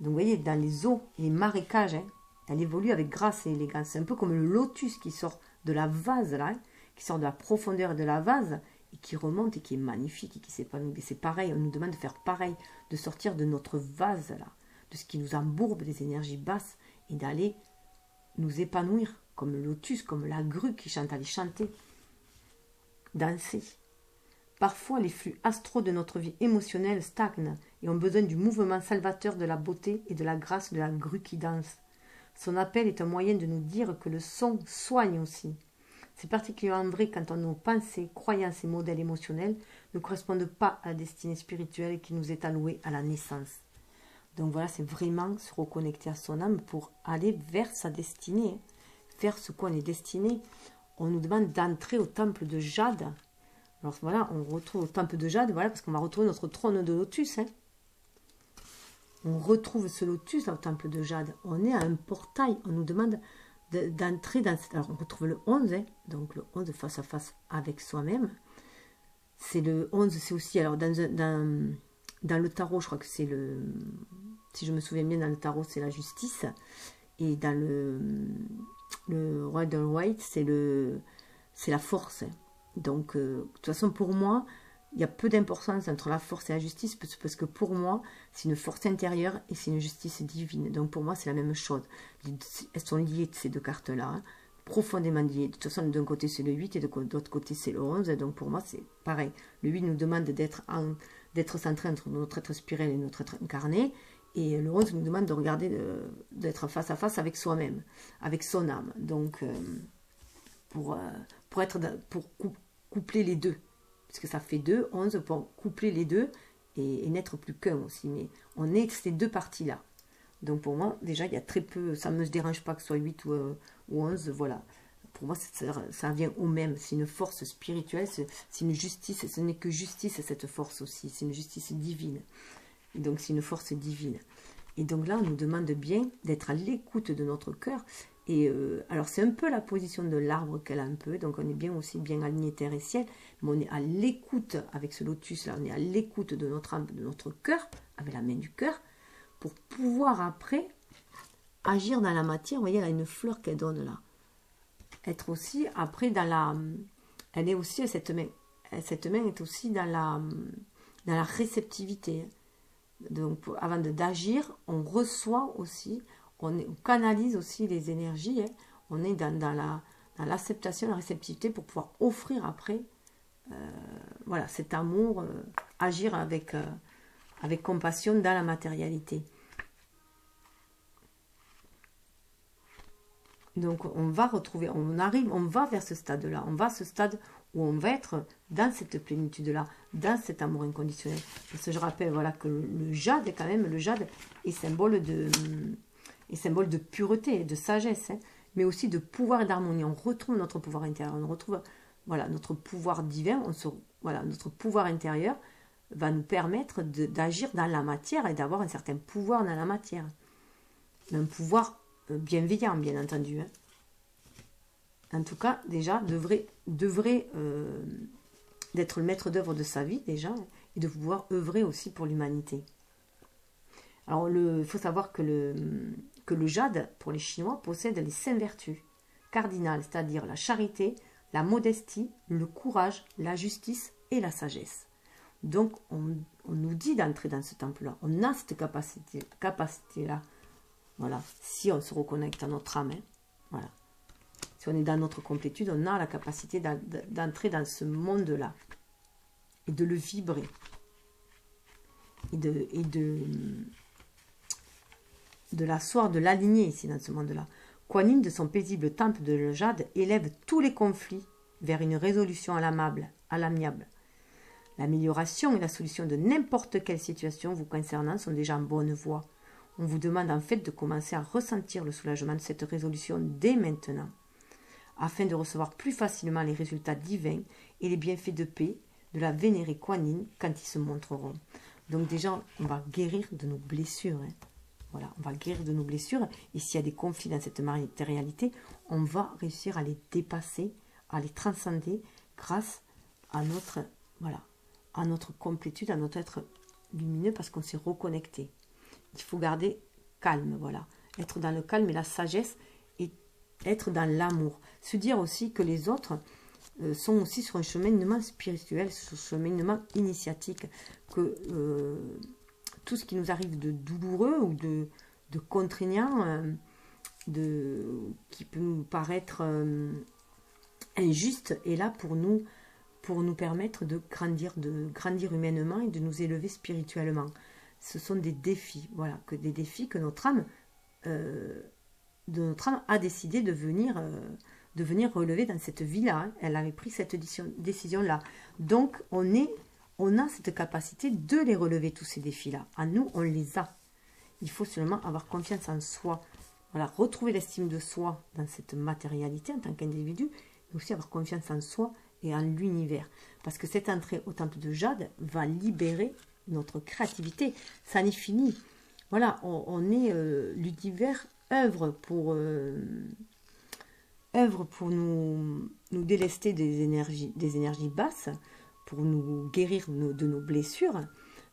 Donc vous voyez, dans les eaux et les marécages, hein, elle évolue avec grâce et élégance. C'est un peu comme le lotus qui sort de la vase, là, hein, qui sort de la profondeur de la vase, et qui remonte et qui est magnifique et qui s'épanouit. Et c'est pareil, on nous demande de faire pareil, de sortir de notre vase, là, de ce qui nous embourbe, des énergies basses, et d'aller nous épanouir, comme le lotus, comme la grue qui chante, aller chanter, danser. Parfois, les flux astraux de notre vie émotionnelle stagnent et ont besoin du mouvement salvateur de la beauté et de la grâce de la grue qui danse. Son appel est un moyen de nous dire que le son soigne aussi. C'est particulièrement vrai quand nos pensées, croyances et modèles émotionnels ne correspondent pas à la destinée spirituelle qui nous est allouée à la naissance. Donc voilà, c'est vraiment se reconnecter à son âme pour aller vers sa destinée, faire ce qu'on est destiné. On nous demande d'entrer au temple de Jade. Alors voilà, on retrouve au temple de Jade, voilà, parce qu'on va retrouver notre trône de lotus. Hein. On retrouve ce lotus là, au temple de Jade. On est à un portail, on nous demande d'entrer dans... Alors on retrouve le 11, hein, donc le 11 face à face avec soi-même. C'est le 11, c'est aussi, alors dans le tarot, je crois que c'est le... Si je me souviens bien, dans le tarot, c'est la justice. Et dans le Red and White, c'est la force. Donc, de toute façon, pour moi, il y a peu d'importance entre la force et la justice, parce que pour moi, c'est une force intérieure et c'est une justice divine. Donc, pour moi, c'est la même chose. Elles sont liées, ces deux cartes-là, hein, profondément liées. De toute façon, d'un côté, c'est le 8 et de l'autre côté, c'est le 11. Donc, pour moi, c'est pareil. Le 8 nous demande d'être centré entre notre être spirituel et notre être incarné. Et le 11 nous demande de regarder, d'être face à face avec soi-même, avec son âme. Donc, pour coupler les deux. Parce que ça fait 2, 11, pour coupler les deux et n'être plus qu'un aussi. Mais on est ces deux parties-là. Donc pour moi, déjà, il y a très peu, ça ne me dérange pas que ce soit 8 ou 11, voilà. Pour moi, ça vient au même. C'est une force spirituelle, c'est une justice, ce n'est que justice, cette force aussi. C'est une justice divine. Et donc c'est une force divine. Et donc là, on nous demande bien d'être à l'écoute de notre cœur. Et alors c'est un peu la position de l'arbre qu'elle a un peu. Donc on est bien aussi bien aligné terre et ciel. Mais on est à l'écoute avec ce lotus là. On est à l'écoute de notre âme, de notre cœur, avec la main du cœur, pour pouvoir après agir dans la matière. Vous voyez, elle a une fleur qu'elle donne là. Être aussi après dans la... Elle est aussi, cette main est aussi dans la réceptivité. Donc, avant d'agir, on reçoit aussi, on canalise aussi les énergies. Hein. On est dans l'acceptation, la réceptivité pour pouvoir offrir après, voilà, cet amour, agir avec compassion dans la matérialité. Donc, on va retrouver, on va vers ce stade-là, on va à ce stade où on va être dans cette plénitude-là, dans cet amour inconditionnel. Parce que je rappelle, voilà, que le jade, quand même, le jade est symbole de pureté, de sagesse, hein, mais aussi de pouvoir et d'harmonie. On retrouve notre pouvoir intérieur, on retrouve, voilà, notre pouvoir divin, voilà, notre pouvoir intérieur va nous permettre d'agir dans la matière et d'avoir un certain pouvoir dans la matière. Un pouvoir bienveillant, bien entendu. Hein. En tout cas, déjà, devrait d'être le maître d'œuvre de sa vie, déjà, et de pouvoir œuvrer aussi pour l'humanité. Alors, il faut savoir que le jade, pour les Chinois, possède les 5 vertus cardinales, c'est-à-dire la charité, la modestie, le courage, la justice et la sagesse. Donc, on nous dit d'entrer dans ce temple-là. On a cette capacité-là. Voilà, si on se reconnecte à notre âme, hein, voilà. Si on est dans notre complétude, on a la capacité d'entrer dans ce monde-là et de le vibrer et de l'asseoir, de l'aligner ici dans ce monde-là. Kuan Yin, de son paisible temple de jade, élève tous les conflits vers une résolution à l'amiable. L'amélioration et la solution de n'importe quelle situation vous concernant sont déjà en bonne voie. On vous demande en fait de commencer à ressentir le soulagement de cette résolution dès maintenant, afin de recevoir plus facilement les résultats divins et les bienfaits de paix de la vénérée Kuan Yin quand ils se montreront. Donc déjà, on va guérir de nos blessures. Hein. Voilà, on va guérir de nos blessures. Et s'il y a des conflits dans cette matérialité, on va réussir à les dépasser, à les transcender grâce à notre complétude, à notre être lumineux, parce qu'on s'est reconnecté. Il faut garder calme, voilà. être dans le calme et la sagesse, et être dans l'amour. Se dire aussi que les autres sont aussi sur un cheminement spirituel, sur un cheminement initiatique, que tout ce qui nous arrive de douloureux ou de contraignant, qui peut nous paraître injuste, est là pour nous permettre de grandir humainement et de nous élever spirituellement. Ce sont des défis, voilà, des défis que notre âme a décidé de venir relever dans cette vie-là. Hein. Elle avait pris cette décision-là. Donc, on a cette capacité de les relever, tous ces défis-là. À nous, on les a. Il faut seulement avoir confiance en soi. Voilà, retrouver l'estime de soi dans cette matérialité en tant qu'individu, mais aussi avoir confiance en soi et en l'univers. Parce que cette entrée au temple de Jade va libérer notre créativité. Ça n'est fini. Voilà, on est l'univers œuvre pour nous délester des énergies basses, pour nous guérir de nos blessures,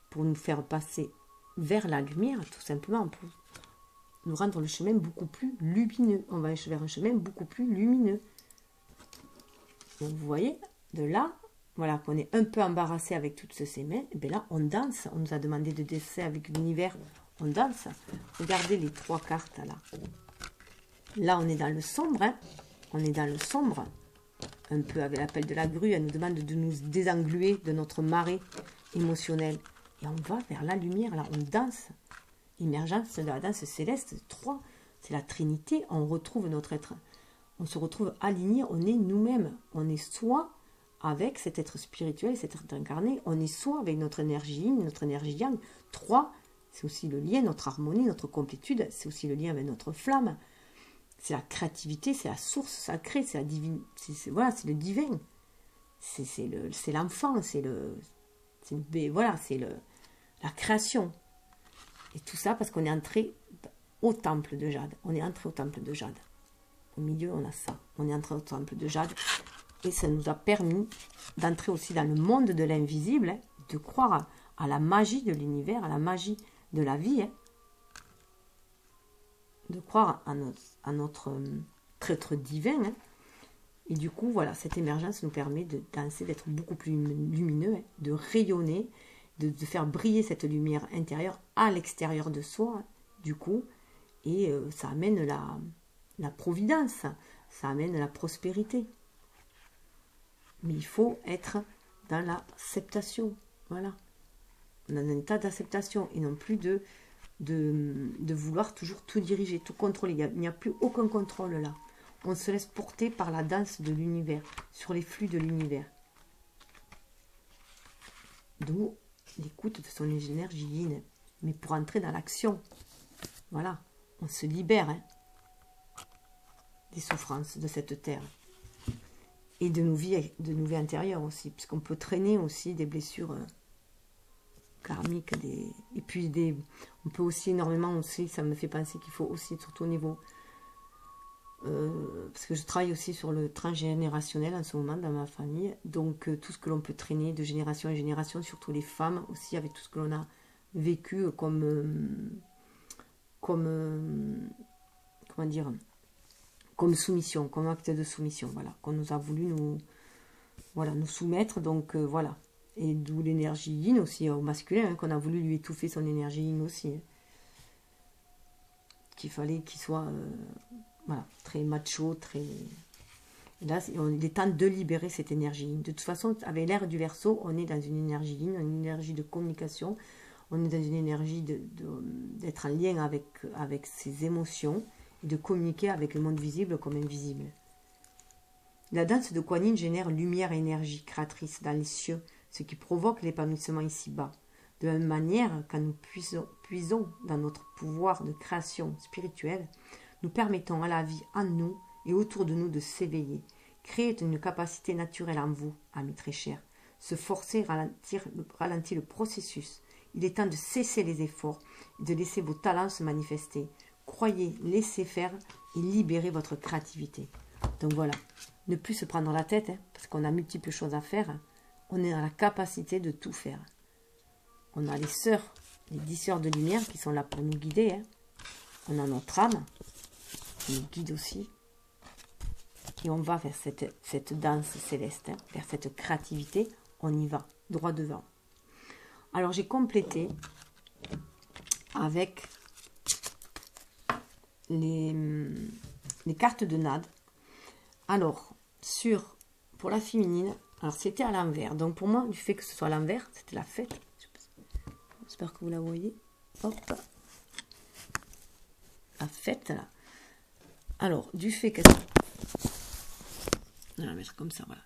pour nous faire passer vers la lumière, tout simplement, pour nous rendre le chemin beaucoup plus lumineux. On va vers un chemin beaucoup plus lumineux. Donc vous voyez, de là, voilà, qu'on est un peu embarrassé avec toutes ces mains, et bien là, on danse. On nous a demandé de danser avec l'univers, on danse. Regardez les 3 cartes, là. Là, on est dans le sombre, hein. On est dans le sombre, un peu avec l'appel de la grue. Elle nous demande de nous désengluer de notre marée émotionnelle. Et on va vers la lumière, là, on danse. Émergence de la danse céleste, 3, c'est la Trinité. On retrouve notre être, on se retrouve aligné, on est nous-mêmes. On est soit avec cet être spirituel, cet être incarné, on est soit avec notre énergie yin, notre énergie yang. 3, c'est aussi le lien, notre harmonie, notre complétude, c'est aussi le lien avec notre flamme. C'est la créativité, c'est la source sacrée, c'est la divine, voilà, c'est le divin. C'est l'enfant, voilà, c'est la création. Et tout ça parce qu'on est entré au temple de Jade. On est entré au temple de Jade. Au milieu, on a ça. On est entré au temple de Jade. Et ça nous a permis d'entrer aussi dans le monde de l'invisible, hein, de croire à la magie de l'univers, à la magie de la vie, hein, de croire à notre être divin. Hein. Et du coup, voilà, cette émergence nous permet de danser, d'être beaucoup plus lumineux, hein, de rayonner, de faire briller cette lumière intérieure à l'extérieur de soi, hein, du coup. Et ça amène la providence, ça amène la prospérité. Mais il faut être dans l'acceptation, voilà. Dans un état d'acceptation et non plus de vouloir toujours tout diriger, tout contrôler. Il n'y a plus aucun contrôle là. On se laisse porter par la danse de l'univers, sur les flux de l'univers. D'où l'écoute de son énergie yin. Mais pour entrer dans l'action, voilà, on se libère, hein, des souffrances de cette terre. Et de nos vies intérieures aussi, puisqu'on peut traîner aussi des blessures karmiques. Et puis on peut aussi énormément aussi, ça me fait penser qu'il faut aussi, surtout au niveau... parce que je travaille aussi sur le transgénérationnel en ce moment dans ma famille. Donc tout ce que l'on peut traîner de génération en génération, surtout les femmes aussi, avec tout ce que l'on a vécu comme soumission, comme acte de soumission, voilà, qu'on nous a voulu nous soumettre, donc voilà. Et d'où l'énergie yin aussi au masculin, hein, qu'on a voulu lui étouffer son énergie yin aussi, hein. Qu'il fallait qu'il soit voilà, très macho, très... Et là, il est temps de libérer cette énergie yin. De toute façon, avec l'ère du Verseau, on est dans une énergie yin, une énergie de communication, on est dans une énergie d'être en lien avec ses émotions, et de communiquer avec le monde visible comme invisible. La danse de Kuan Yin génère lumière et énergie créatrice dans les cieux, ce qui provoque l'épanouissement ici-bas. De la même manière, quand nous puisons dans notre pouvoir de création spirituelle, nous permettons à la vie en nous et autour de nous de s'éveiller. Créer une capacité naturelle en vous, amis très chers. Se forcer ralentit le processus. Il est temps de cesser les efforts et de laisser vos talents se manifester. Croyez, laissez faire et libérez votre créativité. Donc voilà, ne plus se prendre la tête, hein, parce qu'on a multiples choses à faire. Hein. On est dans la capacité de tout faire. On a les 10 sœurs de lumière qui sont là pour nous guider. Hein. on a notre âme, qui nous guide aussi. Et on va vers cette danse céleste, hein, vers cette créativité. On y va, droit devant. Alors, j'ai complété avec les cartes de Nade. Alors, pour la féminine, alors c'était à l'envers. Donc, pour moi, du fait que ce soit à l'envers, c'était la fête. J'espère que vous la voyez. Hop. La fête, là. Alors, du fait qu'elle soit... On va la mettre comme ça, voilà.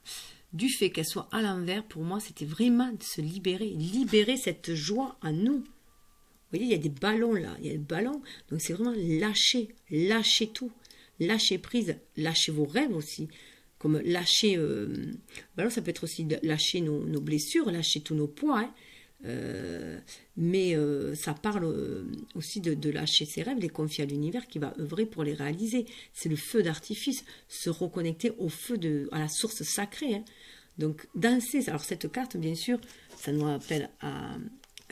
Du fait qu'elle soit à l'envers, pour moi, c'était vraiment de se libérer cette joie en nous. Vous voyez, il y a des ballons là, il y a des ballons, donc c'est vraiment lâcher tout, lâcher prise, lâcher vos rêves aussi, comme lâcher, ça peut être aussi lâcher nos blessures, lâcher tous nos poids, hein. Mais ça parle aussi de lâcher ses rêves, les confier à l'univers qui va œuvrer pour les réaliser. C'est le feu d'artifice, se reconnecter au feu à la source sacrée, hein. Donc danser, alors cette carte bien sûr ça nous rappelle à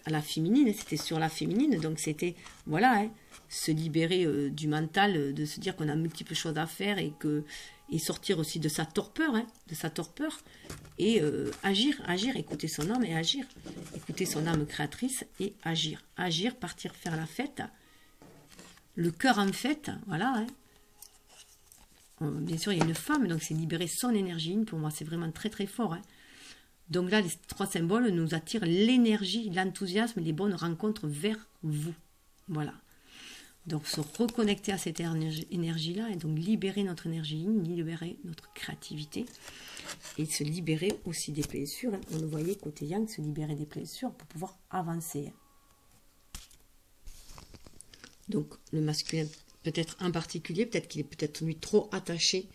la féminine, c'était sur la féminine, donc c'était voilà, hein, se libérer du mental, de se dire qu'on a multiples choses à faire et sortir aussi de sa torpeur, hein, et agir, écouter son âme et agir, écouter son âme créatrice et agir, partir faire la fête, le cœur en fête, voilà, hein. Bien sûr, il y a une femme, donc c'est libérer son énergie. Pour moi, c'est vraiment très très fort, hein. Donc là, les 3 symboles nous attirent l'énergie, l'enthousiasme, les bonnes rencontres vers vous. Voilà. Donc se reconnecter à cette énergie-là et donc libérer notre énergie, libérer notre créativité et se libérer aussi des blessures, hein. On le voyait côté yang, se libérer des blessures pour pouvoir avancer. Donc le masculin, peut-être en particulier, peut-être qu'il est peut-être lui trop attaché.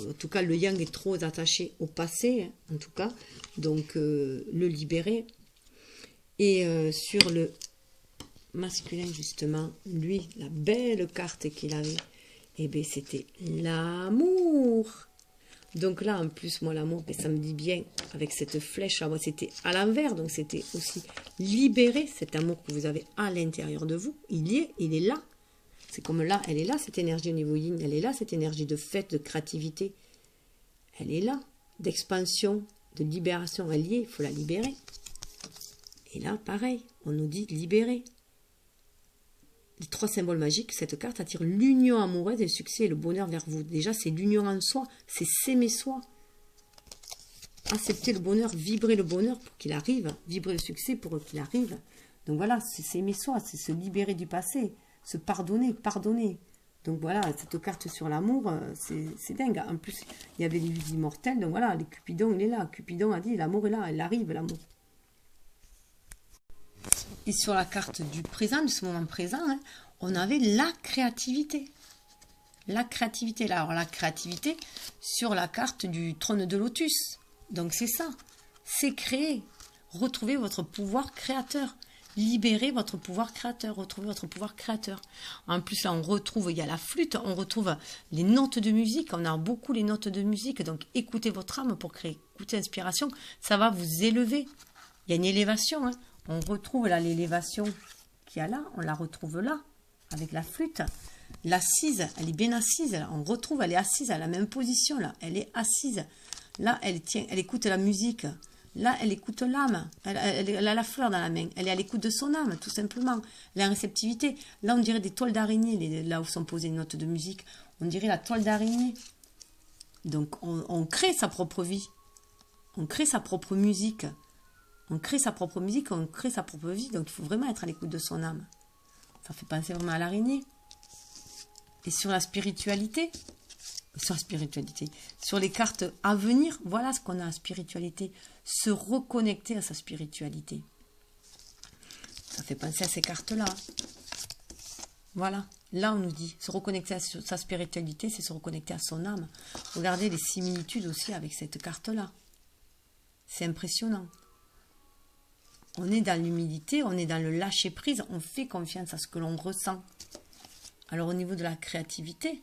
En tout cas, le yang est trop attaché au passé, hein, en tout cas. Donc, le libérer. Et sur le masculin, justement, lui, la belle carte qu'il avait, eh bien, c'était l'amour. Donc là, en plus, moi, l'amour, ça me dit bien, avec cette flèche, moi, c'était à l'envers. Donc, c'était aussi libérer cet amour que vous avez à l'intérieur de vous. Il est là. C'est comme là, elle est là, cette énergie au niveau yin, elle est là, cette énergie de fête, de créativité. Elle est là, d'expansion, de libération, elle y est, il faut la libérer. Et là, pareil, on nous dit libérer. Les 3 symboles magiques, cette carte attire l'union amoureuse et le succès et le bonheur vers vous. Déjà, c'est l'union en soi, c'est s'aimer soi. Accepter le bonheur, vibrer le bonheur pour qu'il arrive, vibrer le succès pour qu'il arrive. Donc voilà, c'est s'aimer soi, c'est se libérer du passé. Se pardonner. Donc voilà, cette carte sur l'amour, c'est dingue. En plus, il y avait les vies immortelles, donc voilà, les Cupidon, il est là. Cupidon a dit, l'amour est là, elle arrive, l'amour. Et sur la carte du présent, de ce moment présent, hein, on avait la créativité. La créativité, là. Alors la créativité sur la carte du trône de lotus. Donc c'est ça, c'est créer. Retrouvez votre pouvoir créateur. Libérez votre pouvoir créateur, retrouvez votre pouvoir créateur. En plus, là, on retrouve, il y a la flûte, on retrouve les notes de musique, on a beaucoup les notes de musique, donc écoutez votre âme pour créer, écoutez l'inspiration, ça va vous élever. Il y a une élévation, hein. On retrouve là l'élévation qu'il y a là, on la retrouve là, avec la flûte. L'assise, elle est bien assise, là. On retrouve, elle est assise à la même position, là, elle est assise. Là, elle écoute la musique. Là, elle écoute l'âme. Elle a la fleur dans la main. Elle est à l'écoute de son âme, tout simplement. La réceptivité. Là, on dirait des toiles d'araignée, là où sont posées les notes de musique. On dirait la toile d'araignée. Donc, on crée sa propre vie. On crée sa propre musique. On crée sa propre musique, on crée sa propre vie. Donc, il faut vraiment être à l'écoute de son âme. Ça fait penser vraiment à l'araignée. Et sur la spiritualité, sur les cartes à venir, voilà ce qu'on a à spiritualité, se reconnecter à sa spiritualité. Ça fait penser à ces cartes-là. Voilà, là on nous dit, se reconnecter à sa spiritualité, c'est se reconnecter à son âme. Regardez les similitudes aussi avec cette carte-là. C'est impressionnant. On est dans l'humilité, on est dans le lâcher-prise, on fait confiance à ce que l'on ressent. Alors au niveau de la créativité,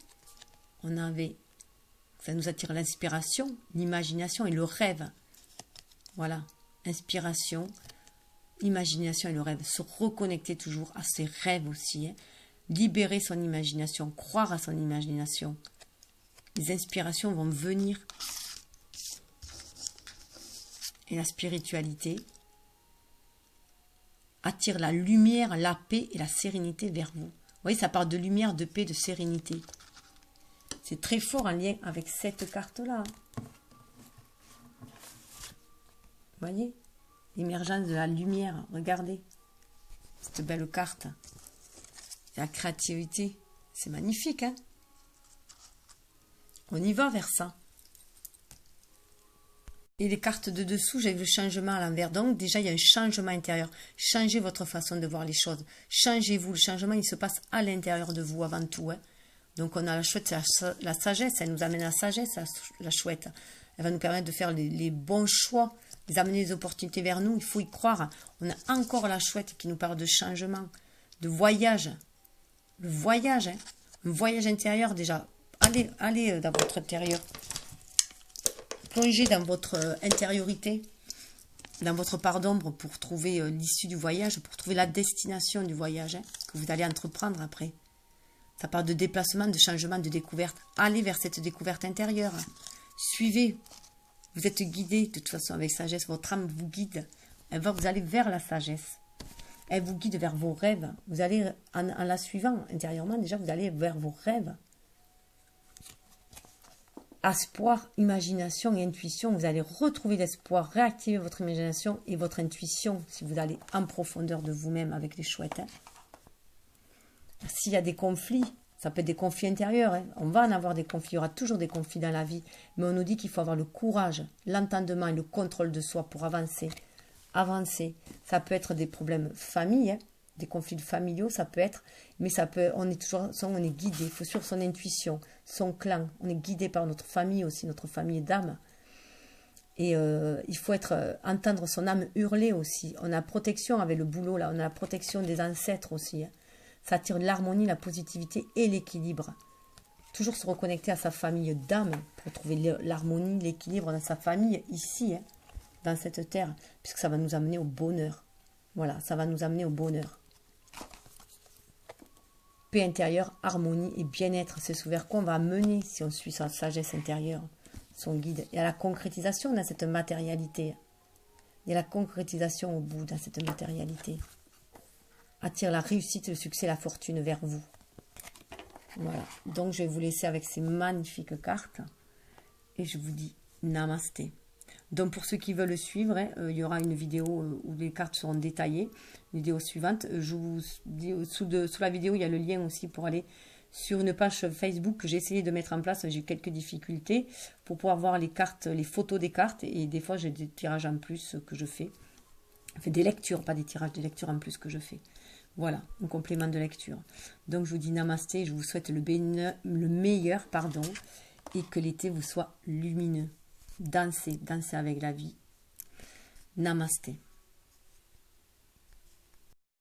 ça nous attire l'inspiration, l'imagination et le rêve. Voilà, inspiration, imagination et le rêve. Se reconnecter toujours à ses rêves aussi, hein. libérer son imagination, croire à son imagination. Les inspirations vont venir. Et la spiritualité attire la lumière, la paix et la sérénité vers vous. Vous voyez, ça parle de lumière, de paix, de sérénité. C'est très fort en lien avec cette carte-là. Vous voyez, l'émergence de la lumière. Regardez cette belle carte. La créativité. C'est magnifique, hein? On y va vers ça. Et les cartes de dessous, j'ai vu le changement à l'envers. Donc, déjà, il y a un changement intérieur. Changez votre façon de voir les choses. Changez-vous. Le changement, il se passe à l'intérieur de vous avant tout. Hein. Donc, on a la chouette, la sagesse. Elle nous amène à la sagesse, la chouette. Elle va nous permettre de faire les bons choix, les amener les opportunités vers nous. Il faut y croire. On a encore la chouette qui nous parle de changement, de voyage. Le voyage, hein. Un voyage intérieur déjà. Allez dans votre intérieur. Plongez dans votre intériorité, dans votre part d'ombre pour trouver l'issue du voyage, pour trouver la destination du voyage hein, que vous allez entreprendre après. Ça parle de déplacement, de changement, de découverte. Allez vers cette découverte intérieure. Suivez. Vous êtes guidé de toute façon avec sagesse. Votre âme vous guide. Vous allez vers la sagesse. Elle vous guide vers vos rêves. Vous allez, en la suivant intérieurement, déjà, vous allez vers vos rêves. Espoir, imagination et intuition. Vous allez retrouver l'espoir, réactiver votre imagination et votre intuition si vous allez en profondeur de vous-même avec les chouettes. Hein. S'il y a des conflits, ça peut être des conflits intérieurs. Hein. On va en avoir des conflits. Il y aura toujours des conflits dans la vie. Mais on nous dit qu'il faut avoir le courage, l'entendement et le contrôle de soi pour avancer. Avancer. Ça peut être des problèmes famille, hein. Des conflits familiaux, ça peut être, mais ça peut, on est guidé, il faut suivre son intuition, son clan, on est guidé par notre famille aussi, notre famille d'âme. Et il faut entendre son âme hurler aussi. On a protection avec le boulot, là, on a la protection des ancêtres aussi. Hein. Ça attire l'harmonie, la positivité et l'équilibre. Toujours se reconnecter à sa famille d'âme pour trouver l'harmonie, l'équilibre dans sa famille, ici, hein, dans cette terre, puisque ça va nous amener au bonheur. Voilà, ça va nous amener au bonheur. Paix intérieure, harmonie et bien-être. C'est vers quoi on va mener si on suit sa sagesse intérieure, son guide. Il y a la concrétisation dans cette matérialité. Il y a la concrétisation au bout dans cette matérialité. Attire la réussite, le succès, la fortune vers vous. Voilà. Donc je vais vous laisser avec ces magnifiques cartes. Et je vous dis namasté. Donc pour ceux qui veulent suivre, hein, il y aura une vidéo où les cartes seront détaillées. Vidéo suivante. Je vous dis sous la vidéo, il y a le lien aussi pour aller sur une page Facebook que j'ai essayé de mettre en place. J'ai eu quelques difficultés pour pouvoir voir les cartes, les photos des cartes. Et des fois, j'ai des tirages en plus que je fais. Enfin, des lectures, pas des tirages, des lectures en plus que je fais. Voilà, un complément de lecture. Donc je vous dis namasté. Je vous souhaite le meilleur, et que l'été vous soit lumineux. Dansez avec la vie. Namasté.